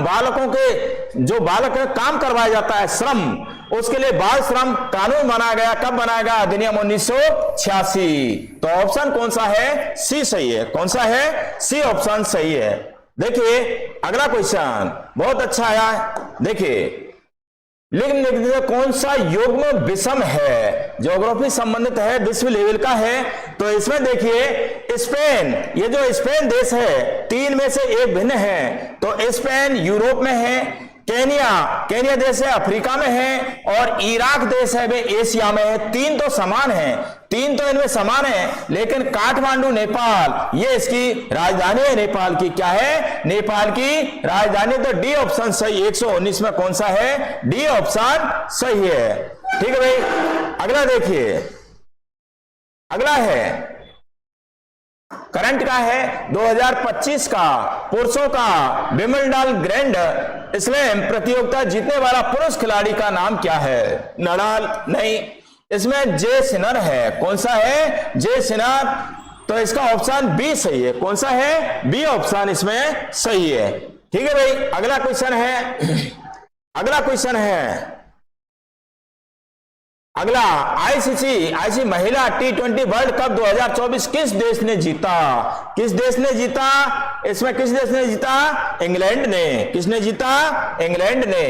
बालकों के जो बालक काम करवाया जाता है श्रम, उसके लिए बाल श्रम कानून बनाया गया। कब बनाया गया? अधिनियम 1986। तो ऑप्शन कौन सा है? सी सही है। कौन सा है? सी ऑप्शन सही है। देखिए, अगला क्वेश्चन बहुत अच्छा आया। देखिए, निम्नलिखित में कौन सा युग्म विषम है? ज्योग्राफी संबंधित है, विश्व लेवल का है। तो इसमें देखिए, स्पेन, ये जो स्पेन देश है, 3 में से एक भिन्न है। तो स्पेन यूरोप में है, केनिया देश है अफ्रीका में है, और इराक देश है वे एशिया में है। 3 तो समान है, 3 तो इनमें समान है, लेकिन काठमांडू नेपाल, ये इसकी राजधानी है नेपाल की। क्या है? नेपाल की राजधानी। तो डी ऑप्शन सही। 119 में कौन सा है? डी ऑप्शन सही है। ठीक है भाई। अगला देखिए, अगला है करंट का है 2025 का पुरुषों का विंबलडन ग्रैंड स्लैम प्रतियोगिता जीतने वाला पुरुष खिलाड़ी का नाम क्या है? नडाल? नहीं, इसमें जे सिनर है। कौन सा है? जे सिनर। तो इसका ऑप्शन बी सही है। कौन सा है? बी ऑप्शन इसमें सही है। ठीक है भाई। अगला क्वेश्चन है अगला, आईसीसी महिला T20 वर्ल्ड कप 2024 किस देश ने जीता? किस देश ने जीता? इसमें किस देश ने जीता? इंग्लैंड ने। किसने जीता? इंग्लैंड ने।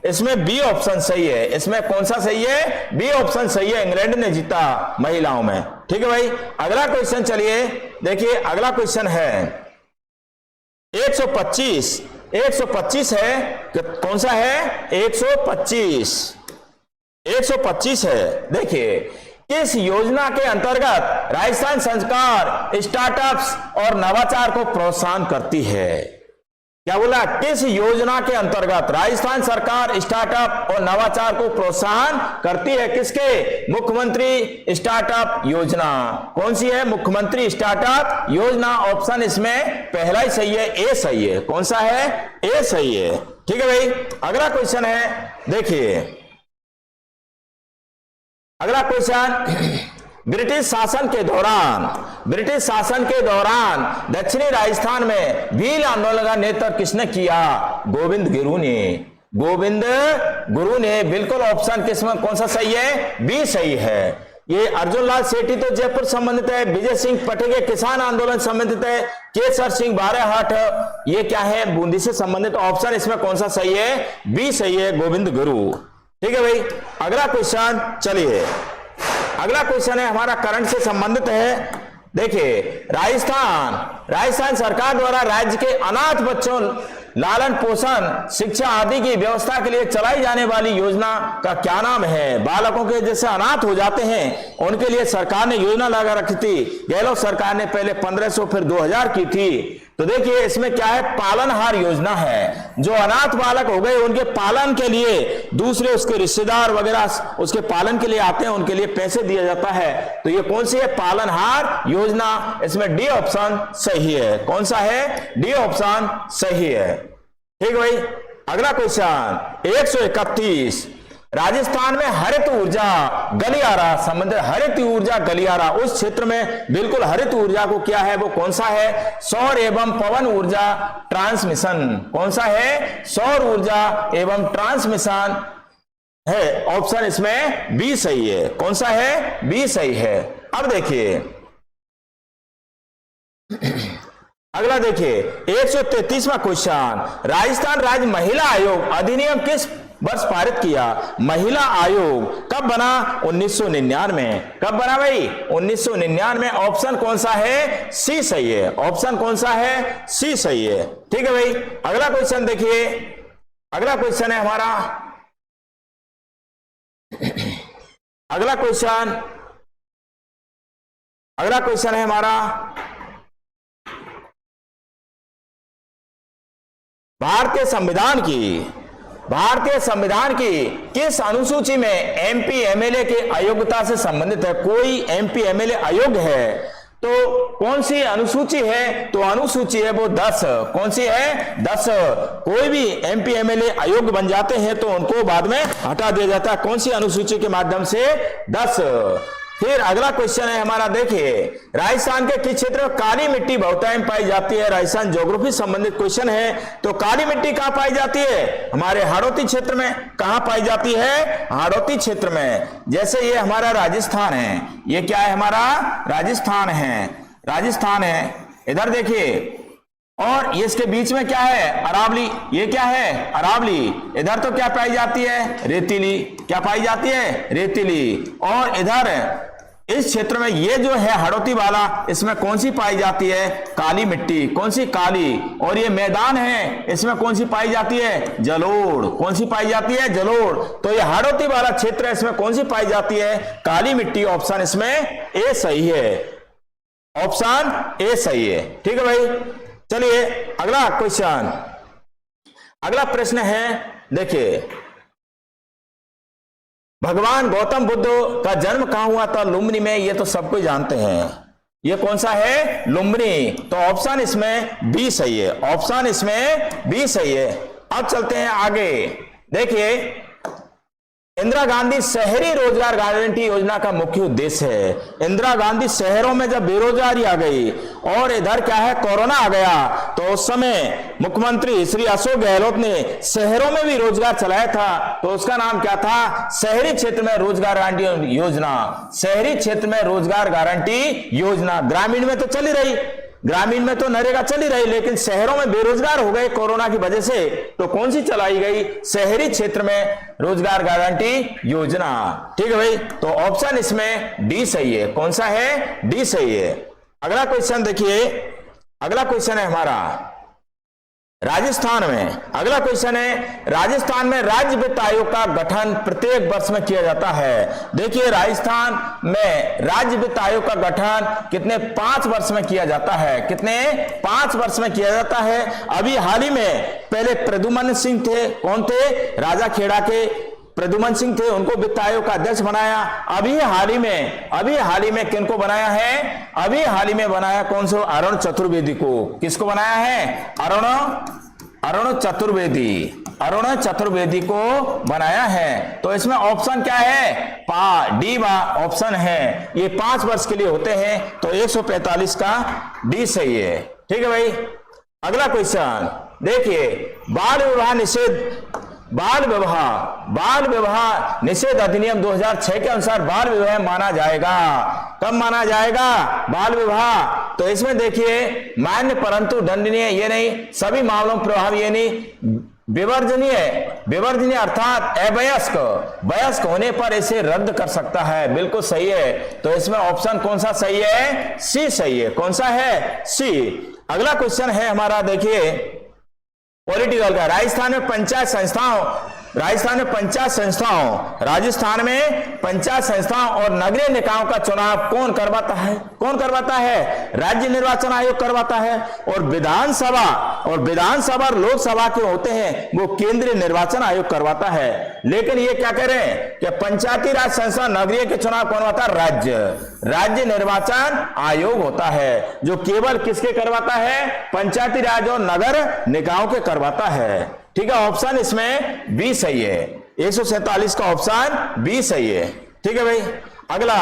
इसमें बी ऑप्शन सही है। इसमें कौन सा सही है? बी ऑप्शन सही है, इंग्लैंड ने जीता महिलाओं में। ठीक है भाई। अगला क्वेश्चन चलिए देखिए, अगला क्वेश्चन है 125 है। कौन सा है? 125 है। देखिए, किस योजना के अंतर्गत राजस्थान सरकार स्टार्टअप्स और नवाचार को प्रोत्साहन करती है? क्या बोला? किस योजना के अंतर्गत राजस्थान सरकार स्टार्टअप और नवाचार को प्रोत्साहन करती है? किसके? मुख्यमंत्री स्टार्टअप योजना। कौन सी है? मुख्यमंत्री स्टार्टअप योजना। ऑप्शन इसमें पहला ही सही है, ए सही है। कौन सा है? ए सही है। ठीक है भाई। अगला क्वेश्चन है, देखिए अगला क्वेश्चन, ब्रिटिश शासन के दौरान दक्षिणी राजस्थान में भील आंदोलन का नेतृत्व किसने किया? गोविंद गुरु ने। बिल्कुल ऑप्शन किसमें कौन सा सही है? बी सही है। ये अर्जुन लाल सेठी तो जयपुर संबंधित है, विजय सिंह पटेगे किसान आंदोलन संबंधित है, केसर सिंह बारेहाट ये क्या है? बूंदी से संबंधित। ऑप्शन इसमें कौन सा सही है? बी सही है, गोविंद गुरु। ठीक है भाई। अगला क्वेश्चन चलिए, अगला क्वेश्चन है हमारा करंट से संबंधित है। देखिए, राजस्थान सरकार द्वारा राज्य के अनाथ बच्चों लालन पोषण शिक्षा आदि की व्यवस्था के लिए चलाई जाने वाली योजना का क्या नाम है? बालकों के जैसे अनाथ हो जाते हैं उनके लिए सरकार ने योजना लगा रखी थी। गहलोत सरकार ने पहले 1500 फिर 2000 की थी। तो देखिए, इसमें क्या है? पालनहार योजना है। जो अनाथ बालक हो गए उनके पालन के लिए दूसरे उसके रिश्तेदार वगैरह उसके पालन के लिए आते हैं, उनके लिए पैसे दिया जाता है। तो ये कौन सी है? पालनहार योजना। इसमें डी ऑप्शन सही है। कौन सा है? डी ऑप्शन सही है। ठीक है भाई। अगला क्वेश्चन 131, राजस्थान में हरित ऊर्जा गलियारा संबंधित। हरित ऊर्जा गलियारा, उस क्षेत्र में बिल्कुल हरित ऊर्जा को क्या है? वो कौन सा है? सौर एवं पवन ऊर्जा ट्रांसमिशन। कौन सा है? सौर ऊर्जा एवं ट्रांसमिशन है। ऑप्शन इसमें बी सही है। कौन सा है? बी सही है। अब देखिए अगला, देखिए 133वां क्वेश्चन, राजस्थान राज्य महिला आयोग अधिनियम किस वर्ष पारित किया। महिला आयोग कब बना? 1999। कब बना भाई? 1999। ऑप्शन कौन सा है? सी सही है। ऑप्शन कौन सा है? सी सही है। ठीक है भाई। अगला क्वेश्चन देखिए, अगला क्वेश्चन है हमारा, अगला क्वेश्चन है हमारा, भारतीय संविधान की किस अनुसूची में एमपी एमएलए के अयोग्यता से संबंधित है? कोई एमपी एमएलए अयोग्य है तो कौन सी अनुसूची है? तो अनुसूची है वो 10। कौन सी है? 10। कोई भी एमपी एमएलए अयोग्य बन जाते हैं तो उनको बाद में हटा दिया जाता है। कौन सी अनुसूची के माध्यम से? 10। फिर अगला क्वेश्चन है हमारा, देखिए राजस्थान के किस क्षेत्र में काली मिट्टी बहुतायत पाई जाती है? राजस्थान ज्योग्राफी संबंधित क्वेश्चन है। तो काली मिट्टी कहां पाई जाती है? हमारे हाड़ौती क्षेत्र में। कहां पाई जाती है? हाड़ौती क्षेत्र में। जैसे ये हमारा राजस्थान है, ये क्या है? हमारा राजस्थान है। इधर देखिए, और ये इसके बीच में क्या है? अरावली। ये क्या है? अरावली। इधर तो क्या पाई जाती है? रेतीली। क्या पाई जाती है? रेतीली। और इधर इस क्षेत्र में ये जो है हाड़ौती वाला, इसमें कौन सी पाई जाती है? काली मिट्टी। कौन सी? काली। और ये मैदान है, इसमें कौन सी पाई जाती है? जलोढ़। कौन सी पाई जाती है? जलोढ़। तो ये हाड़ौती वाला क्षेत्र है, इसमें कौन सी पाई जाती है? काली मिट्टी। ऑप्शन इसमें ए सही है। ऑप्शन ए सही है। ठीक है भाई। चलिए अगला क्वेश्चन, अगला प्रश्न है, देखिए भगवान गौतम बुद्ध का जन्म कहां हुआ था? लुम्बिनी में। ये तो सबको जानते हैं। ये कौन सा है? लुम्बिनी। तो ऑप्शन इसमें बी सही है। ऑप्शन इसमें बी सही है। अब चलते हैं आगे। देखिए इंदिरा गांधी शहरी रोजगार गारंटी योजना का मुख्य उद्देश्य है। इंदिरा गांधी शहरों में जब बेरोजगारी आ गई और इधर क्या है? कोरोना आ गया, तो उस समय मुख्यमंत्री श्री अशोक गहलोत ने शहरों में भी रोजगार चलाया था। तो उसका नाम क्या था? शहरी क्षेत्र में रोजगार गारंटी योजना। शहरी क्षेत्र में रोजगार गारंटी योजना। ग्रामीण में तो चली रही, ग्रामीण में तो नरेगा चली रही, लेकिन शहरों में बेरोजगार हो गए कोरोना की वजह से, तो कौन सी चलाई गई? शहरी क्षेत्र में रोजगार गारंटी योजना। ठीक है भाई। तो ऑप्शन इसमें डी सही है। कौन सा है? डी सही है। अगला क्वेश्चन देखिए, अगला क्वेश्चन है हमारा राजस्थान में। अगला क्वेश्चन है, राजस्थान में राज्य वित्त आयोग का गठन प्रत्येक वर्ष में किया जाता है। देखिए राजस्थान में राज्य वित्त आयोग का गठन कितने? 5 वर्ष में किया जाता है। कितने? 5 वर्ष में किया जाता है। अभी हाल ही में, पहले प्रद्युमन सिंह थे। कौन थे? राजा खेड़ा के प्रद्युमन सिंह थे, उनको वित्त आयोग का अध्यक्ष बनाया। अभी हाल ही में किनको बनाया है? अभी हाल ही में बनाया कौन से? अरुण चतुर्वेदी को। किसको बनाया है? अरुण चतुर्वेदी को बनाया है। तो इसमें ऑप्शन क्या है? डी ऑप्शन है। ये 5 वर्ष के लिए होते हैं, तो 145 का डी सही है। ठीक है भाई। अगला क्वेश्चन देखिए, बाल विवाह निषेध अधिनियम 2006 के अनुसार बाल विवाह माना जाएगा। कब माना जाएगा बाल विवाह? तो इसमें देखिए मान्य परंतु दंडनीय, ये नहीं। सभी मामलों में प्रभावी, ये नहीं। विवर्जनीय अर्थात वयस्क होने पर इसे रद्द कर सकता है। बिल्कुल सही है। तो इसमें ऑप्शन कौन सा सही है? सी सही है। कौन सा है? सी। अगला क्वेश्चन है हमारा, देखिए पॉलिटिकल का। राजस्थान में पंचायत संस्थाओं और नगरीय निकायों का चुनाव कौन करवाता है? राज्य निर्वाचन आयोग करवाता है। और विधानसभा और लोकसभा के होते हैं वो केंद्रीय निर्वाचन आयोग करवाता है। लेकिन ये क्या कह रहे हैं कि पंचायती राज संस्था नगरीय के चुनाव कौन होता है? राज्य निर्वाचन आयोग होता है, जो केवल किसके करवाता है? पंचायती राज और नगर निकायों के करवाता है। ठीक है। ऑप्शन इसमें बी सही है। 147 का ऑप्शन बी सही है। ठीक है भाई। अगला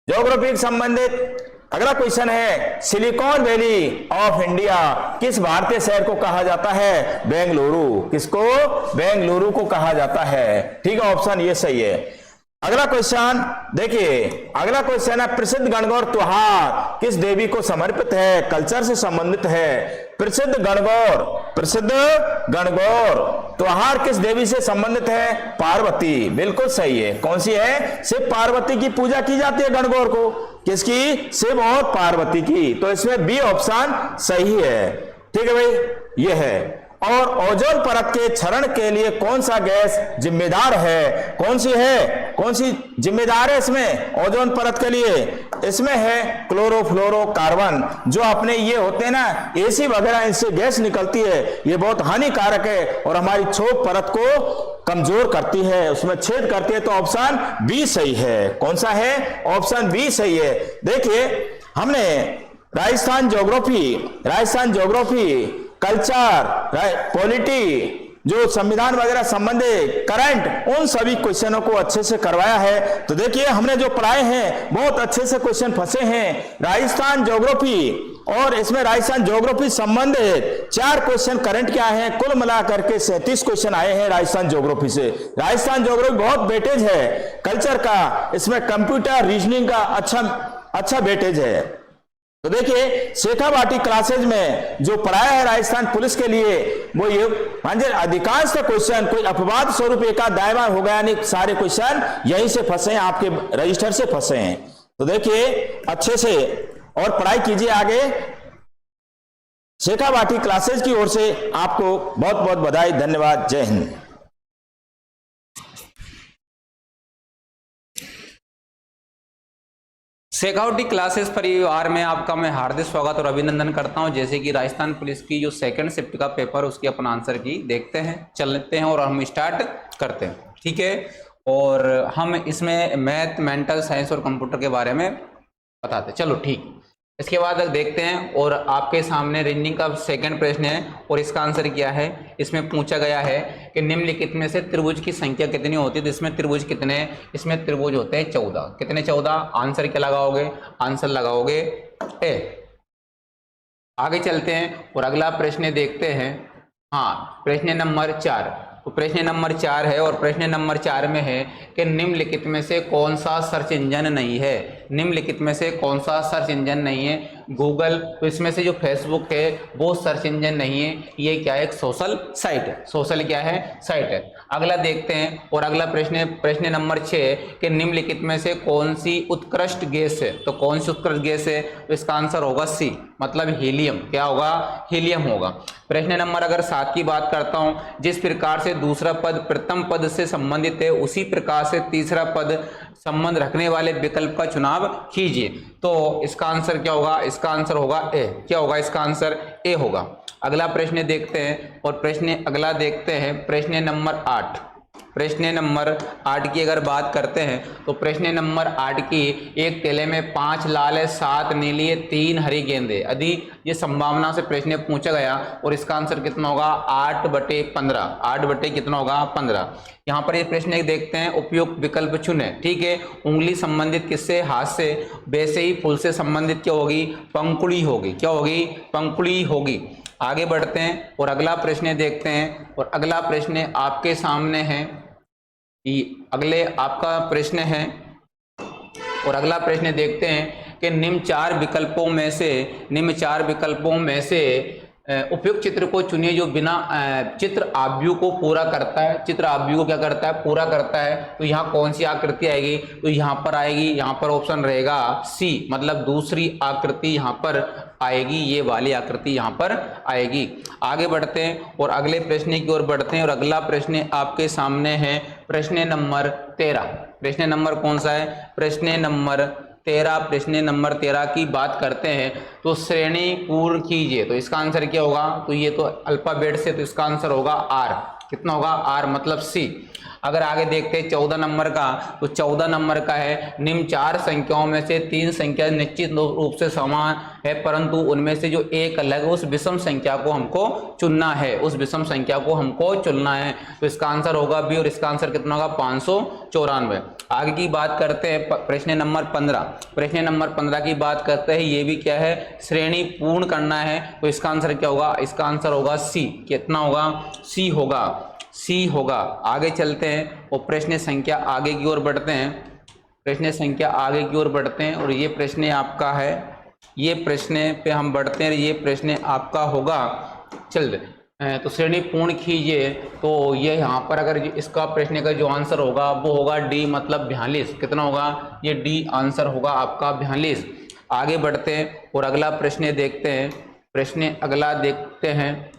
ज्योग्राफी से संबंधित अगला क्वेश्चन है, सिलिकॉन वैली ऑफ इंडिया किस भारतीय शहर को कहा जाता है? बेंगलुरु। किसको? बेंगलुरु को कहा जाता है। ठीक है। ऑप्शन ये सही है। अगला क्वेश्चन देखिए, अगला क्वेश्चन है, प्रसिद्ध गणगौर त्योहार किस देवी को समर्पित है? कल्चर से संबंधित है। प्रसिद्ध गणगौर त्योहार किस देवी से संबंधित है? पार्वती। बिल्कुल सही है। कौन सी है? शिव पार्वती की पूजा की जाती है गणगौर को। किसकी? शिव और पार्वती की। तो इसमें बी ऑप्शन सही है। ठीक है भाई, ये है। और ओजोन परत के क्षरण के लिए कौन सा गैस जिम्मेदार है? कौन सी है? कौन सी जिम्मेदार है इसमें ओजोन परत के लिए? इसमें है क्लोरोफ्लोरोकार्बन। जो अपने ये होते हैं ना एसी वगैरह, इनसे गैस निकलती है, ये बहुत हानिकारक है और हमारी क्षोभ परत को कमजोर करती है, उसमें छेद करती है। तो ऑप्शन बी सही है। कौन सा है? ऑप्शन बी सही है। देखिए, हमने राजस्थान ज्योग्राफी, कल्चर, पॉलिटी, जो संविधान वगैरह संबंधित करंट, उन सभी क्वेश्चनों को अच्छे से करवाया है। तो देखिए, हमने जो पढ़ाए हैं बहुत अच्छे से क्वेश्चन फंसे हैं राजस्थान ज्योग्राफी, और इसमें राजस्थान ज्योग्राफी संबंधित 4 क्वेश्चन करंट के आए हैं। कुल मिलाकर के 37 क्वेश्चन आए हैं राजस्थान ज्योग्राफी से। राजस्थान ज्योग्राफी बहुत वेटेज है कल्चर का, इसमें कंप्यूटर रीजनिंग का अच्छा वेटेज है। तो देखिए, शेखावाटी क्लासेज में जो पढ़ाया है राजस्थान पुलिस के लिए, वो ये अधिकांश क्वेश्चन कोई अपवाद स्वरूप एक आध दाएं बाएं हो गया, यानी सारे क्वेश्चन यहीं से फंसे हैं, आपके रजिस्टर से फंसे हैं। तो देखिए, अच्छे से और पढ़ाई कीजिए आगे। शेखावाटी क्लासेज की ओर से आपको बहुत बहुत बधाई, धन्यवाद, जय हिंद।
शेखावटी क्लासेस परिवार में आपका मैं हार्दिक स्वागत और अभिनंदन करता हूं। जैसे कि राजस्थान पुलिस की जो सेकंड शिफ्ट का पेपर, उसकी अपन आंसर की देखते हैं, चलते हैं और हम स्टार्ट करते हैं। ठीक है, और हम इसमें मैथ, मेंटल साइंस और कंप्यूटर के बारे में बताते हैं। चलो ठीक, इसके बाद देखते हैं। और आपके सामने रीजनिंग का सेकंड प्रश्न है और इसका आंसर क्या है। इसमें पूछा गया है कि निम्नलिखित में से त्रिभुज की संख्या कितनी होती है। तो इसमें त्रिभुज कितने? इसमें त्रिभुज होते हैं 14। कितने? 14। आंसर क्या लगाओगे? आंसर लगाओगे ए। आगे चलते हैं और अगला प्रश्न देखते हैं। हाँ, प्रश्न नंबर 4। तो प्रश्न नंबर 4 है और प्रश्न नंबर 4 में है कि निम्नलिखित में से कौन सा सर्च इंजन नहीं है। निम्नलिखित में से कौन सा सर्च इंजन नहीं है? गूगल। तो इसमें से जो फेसबुक है वो सर्च इंजन नहीं है, ये क्या है? एक सोशल साइट है। सोशल क्या है? साइट है। अगला देखते हैं और अगला प्रश्न नंबर 6 कि निम्नलिखित में से कौन सी उत्कृष्ट गैस है। तो कौन सी उत्कृष्ट गैस है? तो इसका आंसर होगा सी, मतलब हीलियम। क्या होगा? हीलियम होगा। प्रश्न नंबर अगर 7 की बात करता हूं, जिस प्रकार से दूसरा पद प्रथम पद से संबंधित है, उसी प्रकार से तीसरा पद संबंध रखने वाले विकल्प का चुनाव कीजिए। तो इसका आंसर क्या होगा? इसका आंसर होगा ए। क्या होगा? इसका आंसर ए होगा। अगला प्रश्न देखते हैं और अगला देखते हैं प्रश्न नंबर 8। प्रश्न नंबर 8 की अगर बात करते हैं तो प्रश्न नंबर 8 की एक तेले में 5 लाल है, 7 नीली है, 3 हरी गेंदे। यदि ये संभावना से प्रश्न पूछा गया और इसका आंसर कितना होगा? 8/15। 8 कितना होगा? 15। यहाँ पर ये प्रश्न एक देखते हैं, उपयुक्त विकल्प चुने। ठीक है, उंगली संबंधित किससे? हाथ से। वैसे ही फूल से संबंधित क्या होगी? पंखुड़ी होगी। क्या होगी? पंखुड़ी होगी। आगे बढ़ते हैं और अगला प्रश्न देखते हैं और अगला प्रश्न आपके सामने है। अगले आपका प्रश्न है और अगला प्रश्न देखते हैं कि निम्न 4 विकल्पों में से उपयुक्त चित्र को चुनिए जो बिना चित्र आव्यूह को पूरा करता है। चित्र आव्यूह को क्या करता है? पूरा करता है। तो यहाँ कौन सी आकृति आएगी? तो यहाँ पर आएगी, यहाँ पर ऑप्शन रहेगा सी, मतलब दूसरी आकृति यहाँ पर आएगी, ये वाली आकृति यहाँ पर आएगी। आगे बढ़ते हैं और अगले प्रश्न की ओर बढ़ते हैं और अगला प्रश्न आपके सामने है प्रश्न नंबर 13। प्रश्न नंबर कौन सा है? प्रश्न नंबर 13। प्रश्न नंबर 13 की बात करते हैं तो श्रेणी पूर्ण कीजिए। तो इसका आंसर क्या होगा? तो ये तो अल्फाबेट से, तो इसका आंसर होगा आर। कितना होगा? आर, मतलब सी। अगर आगे देखते हैं 14 नंबर का, तो 14 नंबर का है निम्न 4 संख्याओं में से 3 संख्या निश्चित रूप से समान है, परंतु उनमें से जो एक अलग है उस विषम संख्या को हमको चुनना है। उस विषम संख्या को हमको चुनना है। तो इसका आंसर होगा बी और इसका आंसर कितना होगा? 594। आगे की बात करते हैं प्रश्न नंबर 15। प्रश्न नंबर 15 की बात करते हैं, ये भी क्या है? श्रेणी पूर्ण करना है। तो इसका आंसर क्या होगा? इसका आंसर होगा सी। कितना होगा? सी होगा, सी होगा। आगे चलते हैं और प्रश्न संख्या आगे की ओर बढ़ते हैं। प्रश्न संख्या आगे की ओर बढ़ते हैं और ये प्रश्न आपका है, ये प्रश्न पे हम बढ़ते हैं। ये प्रश्न आपका होगा, चल तो श्रेणी पूर्ण कीजिए। तो ये यहाँ पर अगर इसका प्रश्न का जो आंसर होगा वो होगा डी, मतलब 42। कितना होगा? ये डी आंसर होगा आपका 42। आगे बढ़ते हैं और अगला प्रश्न देखते हैं। प्रश्न अगला देखते हैं।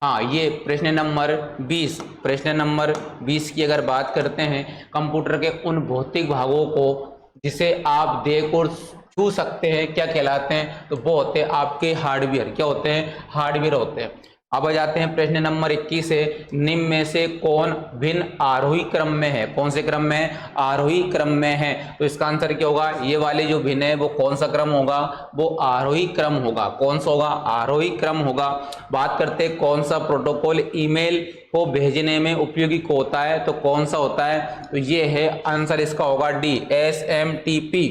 हाँ, ये प्रश्न नंबर 20। प्रश्न नंबर 20 की अगर बात करते हैं, कंप्यूटर के उन भौतिक भागों को जिसे आप देख और छू सकते हैं क्या कहलाते हैं? तो वो होते हैं आपके हार्डवेयर। क्या होते हैं? हार्डवेयर होते हैं। अब आ जाते हैं प्रश्न नंबर 21 से। निम्न में से कौन भिन्न आरोही क्रम में है? कौन से क्रम में? आरोही क्रम में है। तो इसका आंसर क्या होगा? ये वाले जो भिन्न है वो कौन सा क्रम होगा? वो आरोही क्रम होगा। कौन सा होगा? आरोही क्रम होगा। बात करते हैं कौन सा प्रोटोकॉल ईमेल को भेजने में उपयोगी होता है? तो कौन सा होता है? तो ये है आंसर, इसका होगा डी, SMTP।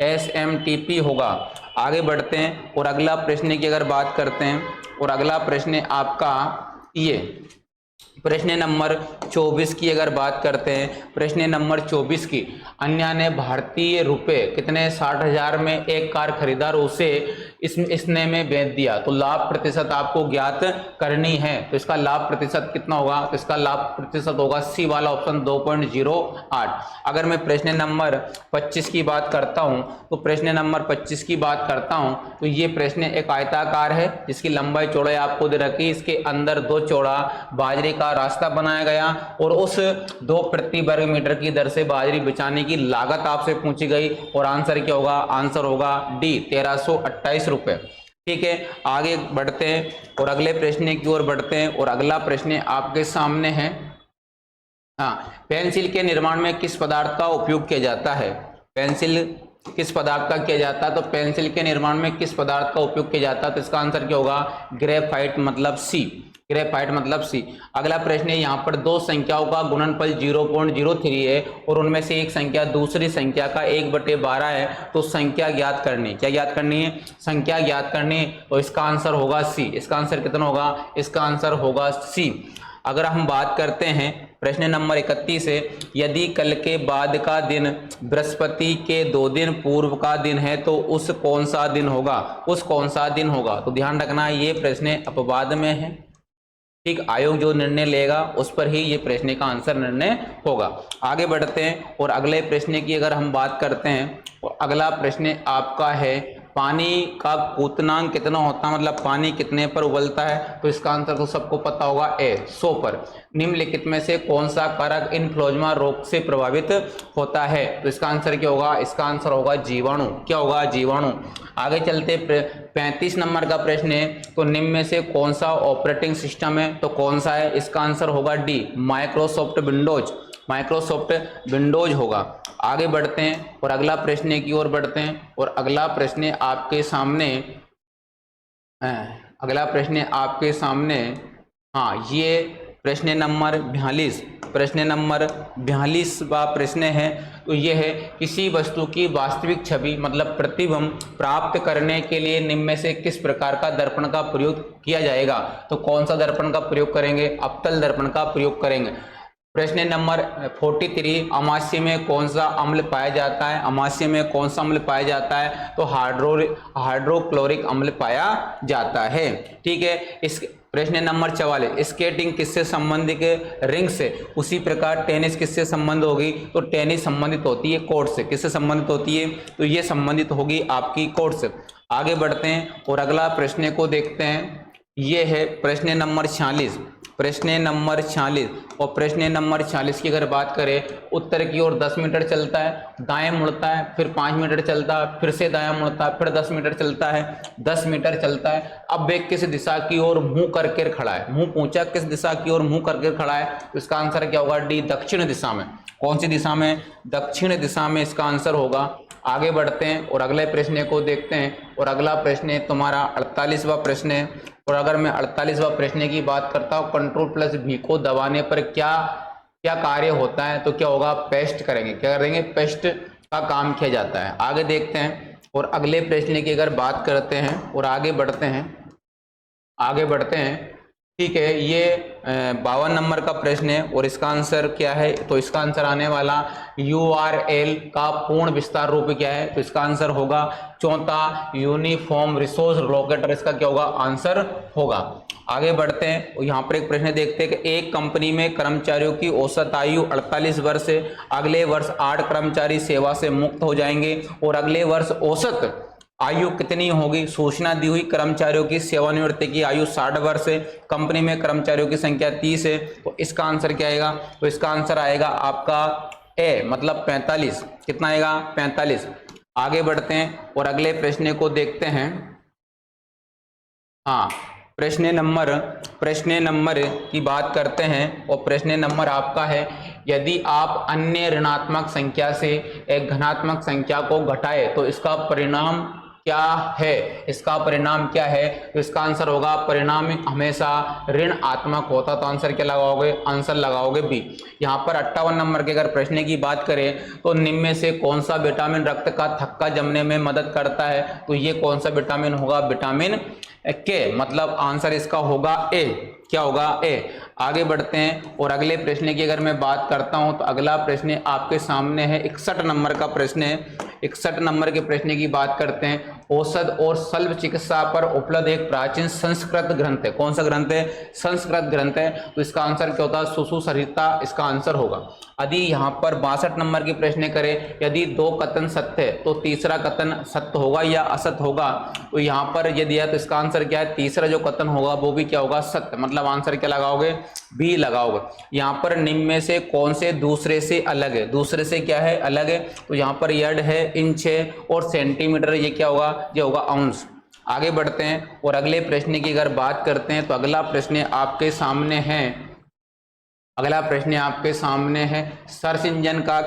SMTP होगा। आगे बढ़ते हैं और अगला प्रश्न की अगर बात करते हैं, और अगला प्रश्न आपका ये प्रश्न नंबर 24 की अगर बात करते हैं, प्रश्न नंबर 24 की, अन्य ने भारतीय रुपए कितने 60,000 में एक कार खरीदा और उसे इसने में बेच दिया। तो लाभ प्रतिशत आपको ज्ञात करनी है। तो इसका लाभ प्रतिशत कितना होगा? तो इसका लाभ प्रतिशत होगा सी वाला ऑप्शन 2.08। अगर मैं प्रश्न नंबर 25 की बात करता हूं, तो प्रश्न नंबर 25 की बात करता हूं तो ये प्रश्न एक आयताकार है जिसकी लंबाई चौड़ाई आपको दे रखी। इसके अंदर 2 चौड़ा बाजरे का रास्ता बनाया गया और उस 2 प्रति वर्ग मीटर की दर से बाजरी बिछाने की लागत आपसे पूछी गई और आंसर क्या होगा? आंसर होगा डी, 1328 रुपए। ठीक है, आगे बढ़ते हैं और अगले प्रश्न की ओर बढ़ते हैं और अगला प्रश्न आपके सामने है। हाँ, पेंसिल के निर्माण में किस पदार्थ का उपयोग किया जाता है? पेंसिल किस पदार्थ का किया जाता है? तो पेंसिल के निर्माण में किस पदार्थ का उपयोग किया जाता है? तो इसका आंसर क्या होगा? ग्रेफाइट, मतलब सी। ग्रेफाइट मतलब सी। अगला प्रश्न है, यहाँ पर 2 संख्याओं का गुणनफल 0.03 है और उनमें से एक संख्या दूसरी संख्या का 1/12 है। तो संख्या ज्ञात करनी। क्या ज्ञात करनी है? संख्या ज्ञात करनी है। तो इसका आंसर होगा सी। इसका आंसर कितना होगा? इसका आंसर होगा सी। अगर हम बात करते हैं प्रश्न नंबर 31 से, यदि कल के बाद का दिन बृहस्पति के 2 दिन पूर्व का दिन है तो उस कौन सा दिन होगा? उस कौन सा दिन होगा? तो ध्यान रखना ये प्रश्न अपवाद में है। ठीक, आयोग जो निर्णय लेगा उस पर ही ये प्रश्न का आंसर निर्णय होगा। आगे बढ़ते हैं और अगले प्रश्न की अगर हम बात करते हैं, तो अगला प्रश्न आपका है, पानी का क्वथनांक कितना होता है? मतलब पानी कितने पर उबलता है? तो इसका आंसर तो सबको पता होगा, ए, 100 पर। निम्नलिखित में से कौन सा कारक इन्फ्लुएंजा रोग से प्रभावित होता है? तो इसका आंसर क्या होगा? इसका आंसर होगा जीवाणु। क्या होगा? जीवाणु। आगे चलते 35 नंबर का प्रश्न है, तो निम्न में से कौन सा ऑपरेटिंग सिस्टम है? तो कौन सा है? इसका आंसर होगा D, Microsoft Windows. Microsoft Windows होगा। आगे बढ़ते हैं और अगला प्रश्न की ओर बढ़ते हैं और अगला प्रश्न आपके सामने, अगला प्रश्न आपके सामने, हाँ, ये प्रश्न नंबर 42। प्रश्न नंबर 42वां प्रश्न है, तो यह है, किसी वस्तु की वास्तविक छवि मतलब प्रतिबिंब प्राप्त करने के लिए निम्न में से किस प्रकार का दर्पण का प्रयोग किया जाएगा? तो कौन सा दर्पण का प्रयोग करेंगे? अवतल दर्पण का प्रयोग करेंगे। प्रश्न नंबर 43, अमाशय में कौन सा अम्ल पाया जाता है? अमाशय में कौन सा अम्ल पाया जाता है? तो हाइड्रोक्लोरिक अम्ल पाया जाता है। ठीक है। इस प्रश्न नंबर 44, स्केटिंग किससे संबंधित है? रिंग से। उसी प्रकार टेनिस किससे संबंध होगी? तो टेनिस संबंधित होती है कोर्ट से। किससे संबंधित होती है? तो ये संबंधित होगी आपकी कोर्ट से। आगे बढ़ते हैं और अगला प्रश्न को देखते हैं। ये है प्रश्न नंबर 46। प्रश्न नंबर 46 और प्रश्न नंबर 46 की अगर बात करें, उत्तर की ओर 10 मीटर चलता है, दाएं मुड़ता है, फिर 5 मीटर चलता है, फिर से दाएं मुड़ता है, फिर 10 मीटर चलता है, 10 मीटर चलता है। अब वे किस दिशा की ओर मुंह करके खड़ा है? मुंह पूछा, किस दिशा की ओर मुंह करके खड़ा है? तो इसका आंसर क्या होगा? डी, दक्षिण दिशा में। कौन सी दिशा में? दक्षिण दिशा में इसका आंसर होगा। आगे बढ़ते हैं और अगले प्रश्न को देखते हैं और अगला प्रश्न तुम्हारा 48वां प्रश्न है। और अगर मैं 48वां प्रश्न की बात करता हूँ, Ctrl+V को दबाने पर क्या क्या कार्य होता है? तो क्या होगा? पेस्ट करेंगे। क्या करेंगे? पेस्ट का काम किया जाता है। आगे देखते हैं और अगले प्रश्न की अगर बात करते हैं और आगे बढ़ते हैं, ठीक है, ये 52 नंबर का प्रश्न है और इसका आंसर क्या है? तो इसका आंसर आने वाला URL का पूर्ण विस्तार रूप क्या है? तो इसका आंसर होगा चौथा यूनिफॉर्म रिसोर्स लोकेटर, इसका क्या होगा? आंसर होगा। आगे बढ़ते हैं और यहाँ पर एक प्रश्न देखते हैं कि एक कंपनी में कर्मचारियों की औसत आयु 48 वर्ष है, अगले वर्ष 8 कर्मचारी सेवा से मुक्त हो जाएंगे और अगले वर्ष औसत आयु कितनी होगी? सूचना दी हुई कर्मचारियों की सेवानिवृत्ति की आयु 60 वर्ष है, कंपनी में कर्मचारियों की संख्या 30 है, तो इसका आंसर क्या आएगा? तो इसका आंसर आएगा आपका ए, मतलब 45। कितना आएगा? 45। आगे बढ़ते हैं और अगले प्रश्न को देखते हैं। हाँ, प्रश्न नंबर की बात करते हैं और प्रश्न नंबर आपका है, यदि आप अन्य ऋणात्मक संख्या से एक धनात्मक संख्या को घटाए तो इसका परिणाम क्या है? इसका परिणाम क्या है? तो इसका आंसर होगा परिणाम हमेशा ऋण आत्मक होता, तो आंसर क्या लगाओगे? आंसर लगाओगे बी। यहाँ पर 58 नंबर के अगर प्रश्न की बात करें तो निम्न में से कौन सा विटामिन रक्त का थक्का जमने में मदद करता है? तो ये कौन सा विटामिन होगा? विटामिन के, मतलब आंसर इसका होगा ए। क्या होगा? ए। आगे बढ़ते हैं और अगले प्रश्न की अगर मैं बात करता हूं तो अगला प्रश्न आपके सामने है, 61 नंबर का प्रश्न है। 61 नंबर के प्रश्न की बात करते हैं। औषध और शल्य चिकित्सा पर उपलब्ध एक प्राचीन संस्कृत ग्रंथ है। कौन सा ग्रंथ है? संस्कृत ग्रंथ है। तो इसका आंसर क्या होता है? सुश्रुतसंहिता इसका आंसर होगा। यदि यहाँ पर 62 नंबर की प्रश्न करें, यदि 2 कथन सत्य है तो तीसरा कथन सत्य होगा या असत्य होगा? तो यहाँ पर ये दिया, तो इसका आंसर क्या है? तीसरा जो कथन होगा वो भी क्या होगा? सत्य, मतलब आंसर क्या लगाओगे? बी लगाओगे। यहाँ पर निम्न में से कौन से दूसरे से अलग है? दूसरे से क्या है? अलग है। तो यहाँ पर यार्ड है, इंच है और सेंटीमीटर, ये क्या होगा? ये होगा अंश। आगे बढ़ते हैं और अगले प्रश्न की अगर बात करते हैं तो अगला प्रश्न आपके सामने है। अगला प्रश्न आपके सामने है, सर्च इंजन का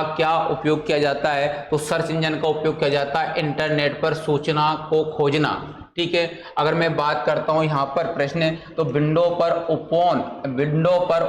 क्या उपयोग किया जाता है? तो सर्च इंजन का उपयोग किया जाता है इंटरनेट पर सूचना को खोजना। ठीक है, अगर मैं बात करता हूं यहाँ पर प्रश्न, तो विंडो पर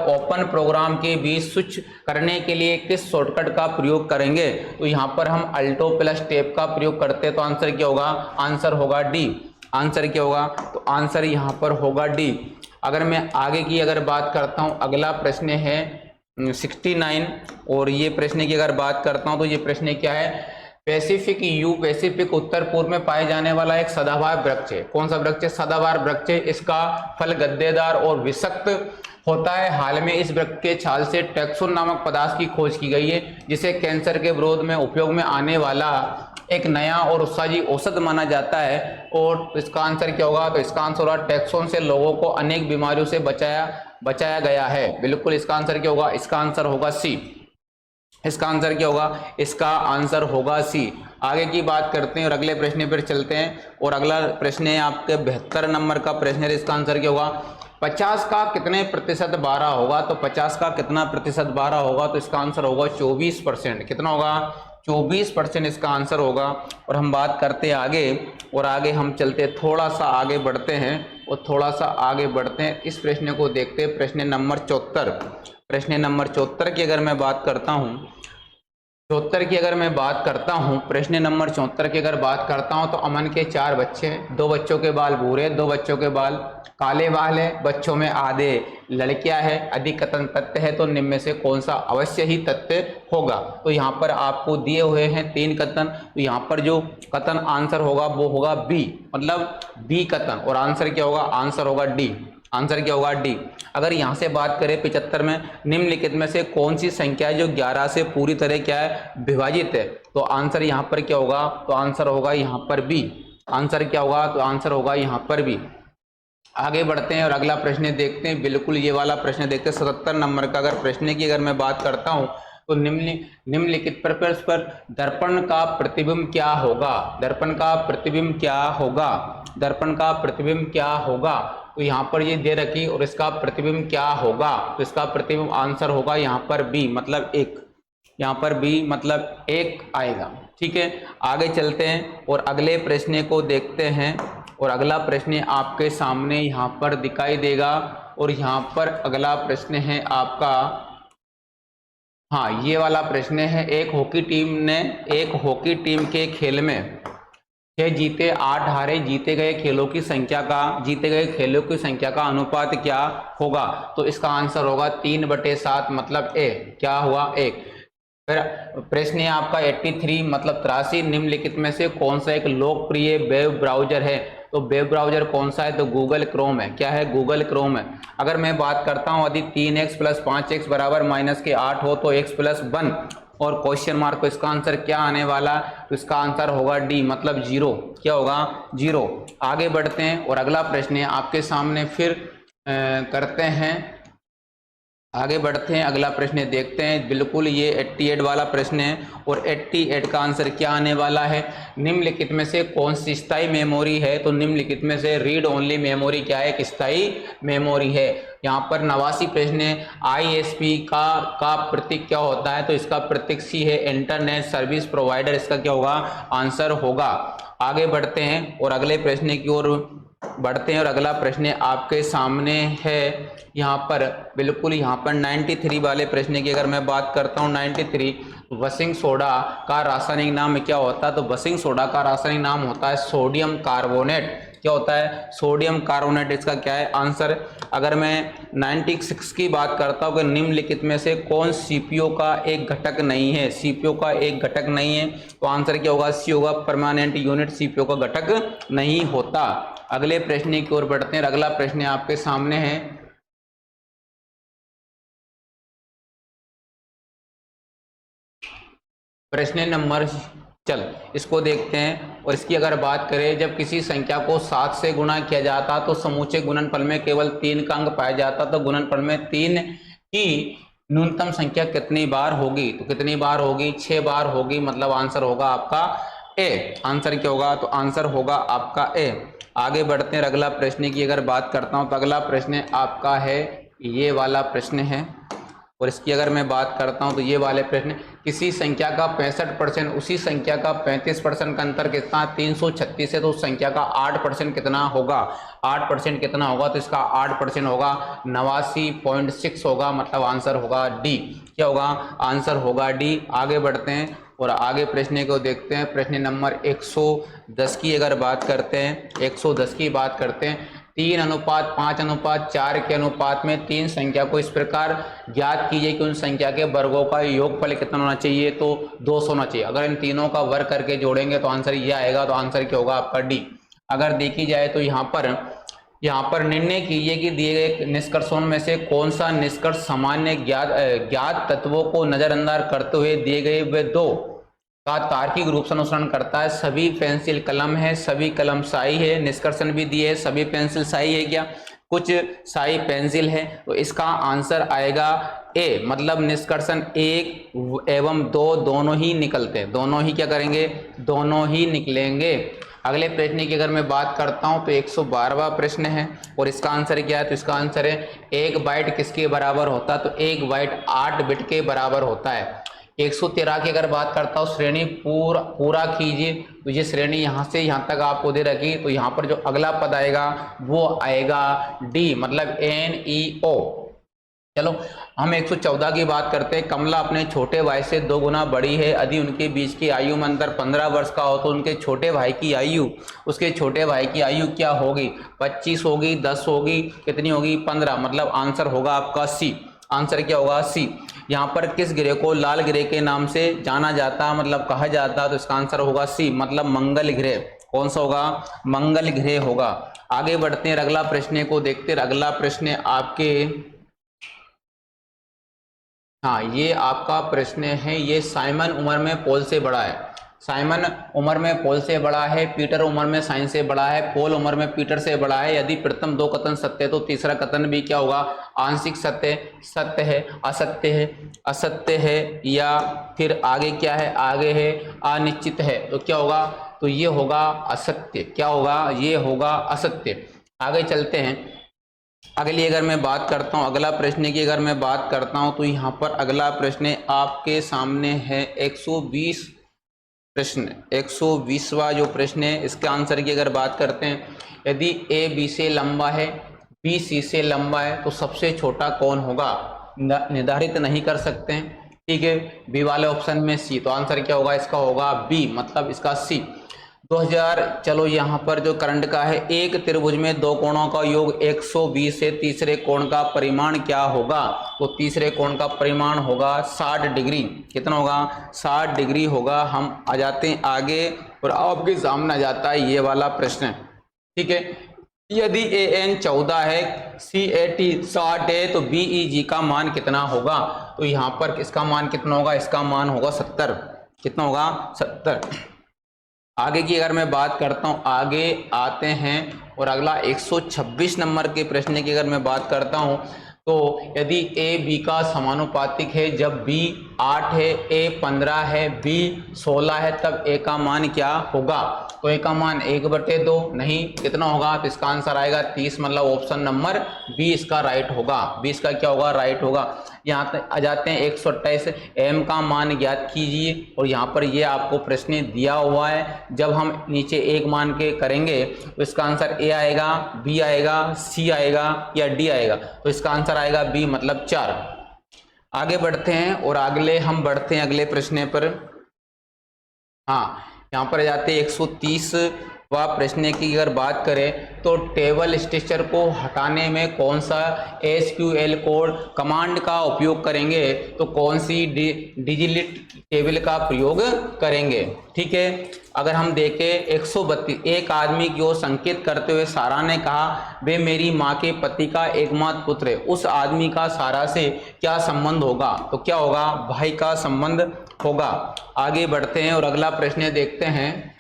ओपन प्रोग्राम के बीच स्विच करने के लिए किस शॉर्टकट का प्रयोग करेंगे? तो यहाँ पर हम अल्टो प्लस टैब का प्रयोग करते हैं, तो आंसर क्या होगा? आंसर होगा डी। आंसर क्या होगा? तो आंसर यहाँ पर होगा डी। अगर मैं आगे की अगर बात करता हूं, अगला प्रश्न है 69 और ये प्रश्न की अगर बात करता हूं तो ये प्रश्न क्या है? पैसिफिक उत्तर पूर्व में पाए जाने वाला एक सदाबहार वृक्ष है। कौन सा वृक्ष है? सदाबहार वृक्ष है। इसका फल गद्देदार और विषक्त होता है। हाल में इस वृक्ष के छाल से टैक्सोन नामक पदार्थ की खोज की गई है, जिसे कैंसर के विरोध में उपयोग में आने वाला एक नया और उत्साही औषध माना जाता है। और इसका आंसर क्या होगा? तो इसका आंसर होगा टैक्सोन से लोगों को अनेक बीमारियों से बचाया गया है। बिल्कुल, इसका आंसर क्या होगा? इसका आंसर होगा सी। इसका आंसर क्या होगा? इसका आंसर होगा सी। आगे की बात करते हैं और अगले प्रश्न पर चलते हैं और अगला प्रश्न है आपके 72 नंबर का प्रश्न है। इसका आंसर क्या होगा? 50 का कितने प्रतिशत 12 होगा? तो 50 का कितना प्रतिशत 12 होगा? तो इसका आंसर होगा 24%। कितना होगा? 24% इसका आंसर होगा। और हम बात करते हैं आगे और आगे हम चलते थोड़ा सा आगे बढ़ते हैं और थोड़ा सा आगे बढ़ते हैं। इस प्रश्न को देखते हैं, प्रश्न नंबर 74। प्रश्न नंबर 74 की अगर मैं बात करता हूँ, प्रश्न नंबर 74 की अगर बात करता हूं तो अमन के 4 बच्चे हैं। 2 बच्चों के बाल भूरे, 2 बच्चों के बाल काले बाल है, बच्चों में आधे लड़कियां हैं। अधिक कथन तथ्य है तो निम्न में से कौन सा अवश्य ही तथ्य होगा? तो यहाँ पर आपको दिए हुए हैं 3 कथन, तो यहाँ पर जो कथन आंसर होगा वो होगा बी, मतलब बी कथन। और आंसर क्या होगा? आंसर होगा डी। आंसर क्या होगा? डी। अगर यहाँ से बात करें 75 में, निम्नलिखित में से कौन सी संख्या है जो 11 से पूरी तरह क्या है? विभाजित है? तो आंसर यहाँ पर क्या होगा? तो आंसर होगा यहाँ पर बी। आंसर क्या होगा? तो आंसर होगा यहाँ पर बी। आगे बढ़ते हैं और अगला प्रश्न देखते हैं। बिल्कुल ये वाला प्रश्न देखते हैं 77 नंबर का। अगर प्रश्न की अगर मैं बात करता हूँ तो निम्नलिखित प्रश्न पर दर्पण का प्रतिबिंब क्या होगा? दर्पण का प्रतिबिंब क्या होगा? दर्पण का प्रतिबिंब क्या होगा? तो यहाँ पर ये दे रखी और इसका प्रतिबिंब क्या होगा? तो इसका प्रतिबिंब आंसर होगा यहाँ पर बी, मतलब 1। यहाँ पर बी मतलब 1 आएगा। ठीक है, आगे चलते हैं और अगले प्रश्न को देखते हैं और अगला प्रश्न आपके सामने यहाँ पर दिखाई देगा। और यहाँ पर अगला प्रश्न है आपका, हाँ ये वाला प्रश्न है, एक हॉकी टीम के खेल में 6 जीते 8 हारे, जीते गए खेलों की संख्या का अनुपात क्या होगा? तो इसका आंसर होगा 3/7, मतलब ए, क्या हुआ? 1। फिर प्रश्न है आपका 83, मतलब 83, निम्नलिखित में से कौन सा एक लोकप्रिय वेब ब्राउजर है? तो वेब ब्राउजर कौन सा है? तो गूगल क्रोम है। क्या है? गूगल क्रोम है। अगर मैं बात करता हूं यदि 3x + 5x = -8 हो तो x + 1 और क्वेश्चन मार्क, तो इसका आंसर क्या आने वाला? तो इसका आंसर होगा डी, मतलब 0। क्या होगा? 0। आगे बढ़ते हैं और अगला प्रश्न है आपके सामने, फिर करते हैं, आगे बढ़ते हैं, अगला प्रश्न देखते हैं। बिल्कुल ये 88 वाला प्रश्न है और 88 का आंसर क्या आने वाला है? निम्नलिखित में से कौन सी स्थायी मेमोरी है? तो निम्नलिखित में से रीड ओनली मेमोरी क्या है? एक स्थायी मेमोरी है। यहाँ पर 89 प्रश्न है, ISP का प्रतीक क्या होता है? तो इसका प्रतीक सी है, इंटरनेट सर्विस प्रोवाइडर। इसका क्या होगा? आंसर होगा। आगे बढ़ते हैं और अगले प्रश्न की ओर बढ़ते हैं और अगला प्रश्न आपके सामने है यहाँ पर, बिल्कुल यहाँ पर 93 वाले प्रश्न की अगर मैं बात करता हूँ, 93, वॉशिंग सोडा का रासायनिक नाम क्या होता है? तो वॉशिंग सोडा का रासायनिक नाम होता है सोडियम कार्बोनेट। क्या होता है? Sodium carbonate. इसका क्या है? आंसर। अगर मैं 96 की बात करता हूँ कि निम्नलिखित में से कौन सीपीयू का एक घटक नहीं है? सीपीयू का एक घटक नहीं है, तो आंसर क्या होगा? सी होगा, परमानेंट यूनिट सीपीयू का घटक नहीं होता। अगले प्रश्न की ओर बढ़ते हैं। अगला प्रश्न आपके सामने है, प्रश्न नंबर, चल इसको देखते हैं और इसकी अगर बात करें, जब किसी संख्या को 7 से गुणा किया जाता तो समूचे गुणनफल में केवल 3 का अंक पाया जाता, तो गुणनफल में 3 की न्यूनतम संख्या कितनी बार होगी? तो कितनी बार होगी? 6 बार होगी, मतलब आंसर होगा आपका ए। आंसर क्या होगा? तो आंसर होगा आपका ए। आगे बढ़ते हैं, अगला प्रश्न की अगर बात करता हूं तो अगला प्रश्न आपका है, ये वाला प्रश्न है और इसकी अगर मैं बात करता हूं तो ये वाले प्रश्न, किसी संख्या का 65% उसी संख्या का 35% का अंतर कितना? 336 है, तो उस संख्या का 8% कितना होगा? 8% कितना होगा? तो इसका 8% होगा 89.6 होगा, मतलब आंसर होगा डी। क्या होगा? आंसर होगा डी। आगे बढ़ते हैं और आगे प्रश्न को देखते हैं। प्रश्न नंबर 110 की अगर बात करते हैं, 110 की बात करते हैं, 3:5:4 के अनुपात में 3 संख्या को इस प्रकार ज्ञात कीजिए कि उन संख्या के वर्गों का योगफल कितना होना चाहिए? तो 200 होना चाहिए। अगर इन तीनों का वर्ग करके जोड़ेंगे तो आंसर ये आएगा, तो आंसर क्या होगा आपका डी। अगर देखी जाए तो यहाँ पर निर्णय कीजिए कि दिए गए निष्कर्षों में से कौन सा निष्कर्ष सामान्य ज्ञात तत्वों को नजरअंदाज करते हुए दिए गए वे 2 का तार्किक रूप से अनुसरण करता है। सभी पेंसिल कलम है, सभी कलम स्याही है, निष्कर्षण भी दिए है, सभी पेंसिल स्याही है क्या? कुछ स्याही पेंसिल है, तो इसका आंसर आएगा ए, मतलब निष्कर्षण 1 एवं 2 दोनों ही निकलते हैं। दोनों ही क्या करेंगे? दोनों ही निकलेंगे। अगले प्रश्न की अगर मैं बात करता हूं तो 112वां प्रश्न है और इसका आंसर क्या है? तो इसका आंसर है 1 बाइट किसके बराबर होता है? तो 1 बाइट 8 बिट के बराबर होता है। 113 की अगर बात करता हूँ, श्रेणी पूरा कीजिए, तो ये श्रेणी यहाँ से यहाँ तक आपको दे रखी, तो यहाँ पर जो अगला पद आएगा वो आएगा डी, मतलब NEO। चलो हम 114 की बात करते हैं। कमला अपने छोटे भाई से 2 गुना बड़ी है, यदि उनके बीच की आयु में अंतर 15 वर्ष का हो तो उनके छोटे भाई की आयु, उसके छोटे भाई की आयु क्या होगी? 25 होगी, 10 होगी, कितनी होगी? 15, मतलब आंसर होगा आपका सी। आंसर क्या होगा? सी। यहाँ पर किस ग्रह को लाल ग्रह के नाम से जाना जाता है, मतलब कहा जाता है? तो इसका आंसर होगा सी, मतलब मंगल ग्रह। कौन सा होगा? मंगल ग्रह होगा। आगे बढ़ते हैं, अगला प्रश्न को देखते हैं। अगला प्रश्न आपके, हाँ ये आपका प्रश्न है, ये साइमन उम्र में पॉल से बड़ा है। साइमन उम्र में पॉल से बड़ा है, पीटर उम्र में साइन से बड़ा है, पॉल उम्र में पीटर से बड़ा है। यदि प्रथम 2 कथन सत्य है तो तीसरा कथन भी क्या होगा? आंशिक सत्य, सत्य है, असत्य है, असत्य है, या फिर आगे क्या है? आगे है अनिश्चित है, तो क्या होगा? तो ये होगा असत्य। क्या होगा? ये होगा असत्य। आगे चलते हैं। अगली अगर मैं बात करता हूं, अगला प्रश्न की अगर मैं बात करता हूं तो यहाँ पर अगला प्रश्न आपके सामने है 120 प्रश्न, 120वां जो प्रश्न है, इसके आंसर की अगर बात करते हैं, यदि A B से लंबा है, B C से लंबा है तो सबसे छोटा कौन होगा? निर्धारित नहीं कर सकते हैं, ठीक है। बी वाले ऑप्शन में सी, तो आंसर क्या होगा? इसका होगा बी, मतलब इसका सी। 2000, चलो यहाँ पर जो करंट का है, एक त्रिभुज में दो कोणों का योग 120 से तीसरे कोण का परिमाण क्या होगा? तो तीसरे कोण का परिमाण होगा 60 डिग्री। कितना होगा? 60 डिग्री होगा। हम आ जाते हैं आगे और आपके सामने आ जाता है ये वाला प्रश्न, ठीक है। यदि AN 14 है, CAT 60 है, तो BEG का मान कितना होगा? तो यहाँ पर इसका मान कितना होगा? इसका मान होगा 70। कितना होगा? 70। आगे की अगर मैं बात करता हूँ, आगे आते हैं और अगला 126 नंबर के प्रश्न की अगर मैं बात करता हूँ, तो यदि A B का समानुपातिक है, जब B 8 है, A 15 है, B 16 है, तब A का मान क्या होगा? तो A का मान 1/2 नहीं, कितना होगा? तो इसका आंसर आएगा 30, मतलब ऑप्शन नंबर बी इसका राइट होगा। 20 का क्या होगा? राइट होगा। यहाँ तक आ जाते हैं 128, M का मान ज्ञात कीजिए। और यहाँ पर ये आपको प्रश्न दिया हुआ है, जब हम नीचे एक मान के करेंगे तो इसका आंसर A आएगा, B आएगा, C आएगा या D आएगा? तो इसका आंसर आएगा B, मतलब 4। आगे बढ़ते हैं और बढ़ते हैं अगले प्रश्न पर। हाँ, यहाँ पर जाते हैं 130वां प्रश्न की अगर बात करें, तो टेबल स्ट्रक्चर को हटाने में कौन सा SQL कोड कमांड का उपयोग करेंगे? तो कौन सी डिलीट टेबल का प्रयोग करेंगे? ठीक है। अगर हम देखें 132, एक आदमी की ओर संकेत करते हुए सारा ने कहा, वे मेरी माँ के पति का एकमात्र पुत्र है। उस आदमी का सारा से क्या संबंध होगा? तो क्या होगा? भाई का संबंध होगा। आगे बढ़ते हैं और अगला प्रश्न देखते हैं।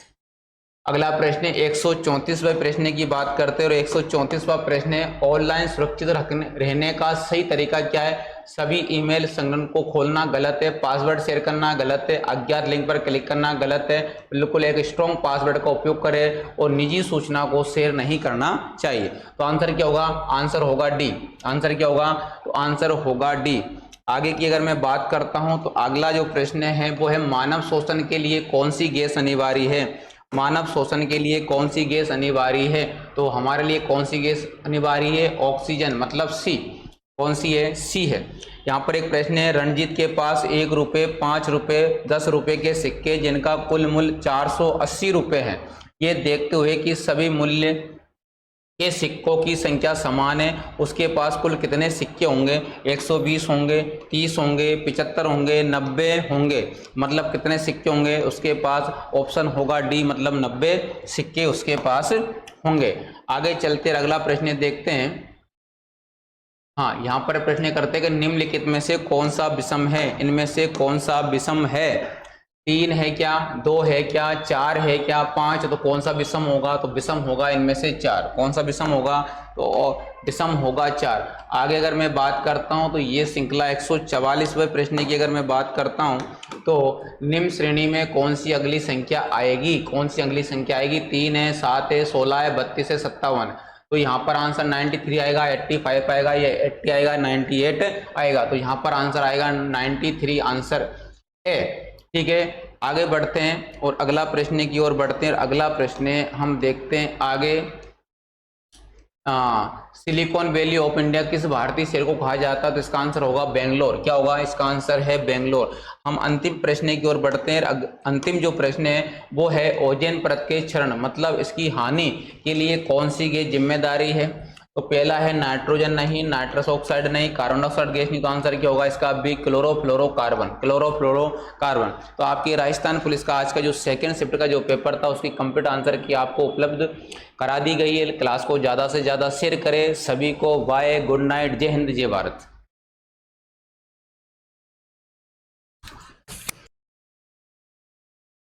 अगला प्रश्न 134वें प्रश्न की बात करते हैं और 134वां प्रश्न है, ऑनलाइन सुरक्षित रहने का सही तरीका क्या है? सभी ईमेल संगठन को खोलना गलत है, पासवर्ड शेयर करना गलत है, अज्ञात लिंक पर क्लिक करना गलत है, बिल्कुल एक स्ट्रॉन्ग पासवर्ड का उपयोग करें और निजी सूचना को शेयर नहीं करना चाहिए। तो आंसर क्या होगा? आंसर होगा डी। आंसर क्या होगा? तो आंसर होगा डी। आगे की अगर मैं बात करता हूं, तो अगला जो प्रश्न है वो है, मानव शोषण के लिए कौन सी गैस अनिवार्य है? मानव शोषण के लिए कौन सी गैस अनिवार्य है? तो हमारे लिए कौन सी गैस अनिवार्य है? ऑक्सीजन, मतलब सी। कौन सी है? सी है। यहाँ पर एक प्रश्न है, रणजीत के पास 1 रुपये, 5 रुपये, 10 रुपये के सिक्के जिनका कुल मूल्य 480 रुपये है, ये देखते हुए कि सभी मूल्य के सिक्कों की संख्या समान है, उसके पास कुल कितने सिक्के होंगे? 120 होंगे, 30 होंगे, 75 होंगे, 90 होंगे, मतलब कितने सिक्के होंगे उसके पास? ऑप्शन होगा डी, मतलब 90 सिक्के उसके पास होंगे। आगे चलते अगला प्रश्न देखते हैं। हाँ, यहाँ पर प्रश्न करते हैं कि निम्नलिखित में से कौन सा विषम है? इनमें से कौन सा विषम है? 3 है क्या? 2 है क्या? 4 है क्या? 5? तो कौन सा विषम होगा? तो विषम होगा इनमें से 4। कौन सा विषम होगा? तो विषम होगा 4। आगे अगर मैं बात करता हूं, तो ये श्रृंखला 144वें प्रश्न की अगर मैं बात करता हूं, तो निम्न श्रेणी में कौन सी अगली संख्या आएगी? कौन सी अगली संख्या आएगी? 3 है, 7 है, 16 है, 32 है, 57। तो यहाँ पर आंसर 93 आएगा, 85 आएगा, या 80 आएगा, 98 आएगा। तो यहाँ पर आंसर आएगा 93 आंसर है। ठीक है। आगे बढ़ते हैं और अगला प्रश्न की ओर बढ़ते हैं। अगला प्रश्न हम देखते हैं आगे। सिलिकॉन वैली ऑफ इंडिया किस भारतीय शहर को कहा जाता है? तो इसका आंसर होगा बेंगलोर। क्या होगा? इसका आंसर है बेंगलोर। हम अंतिम प्रश्न की ओर बढ़ते हैं। अंतिम जो प्रश्न है वो है, ओजोन परत के क्षरण, मतलब इसकी हानि के लिए कौन सी गैस जिम्मेदारी है? तो पहला है नाइट्रोजन नहीं, नाइट्रस ऑक्साइड नहीं, कार्बन डाइऑक्साइड गैस नहीं। तो आंसर क्या होगा इसका? B, chlorofluorocarbon. क्लोरोफ्लोरोकार्बन। तो आपकी राजस्थान पुलिस का आज का जो सेकंड शिफ्ट का जो पेपर था, उसकी कंप्लीट आंसर की आपको उपलब्ध करा दी गई है। क्लास को ज़्यादा से ज़्यादा शेयर करें। सभी को बाय, गुड नाइट, जय हिंद, जय भारत।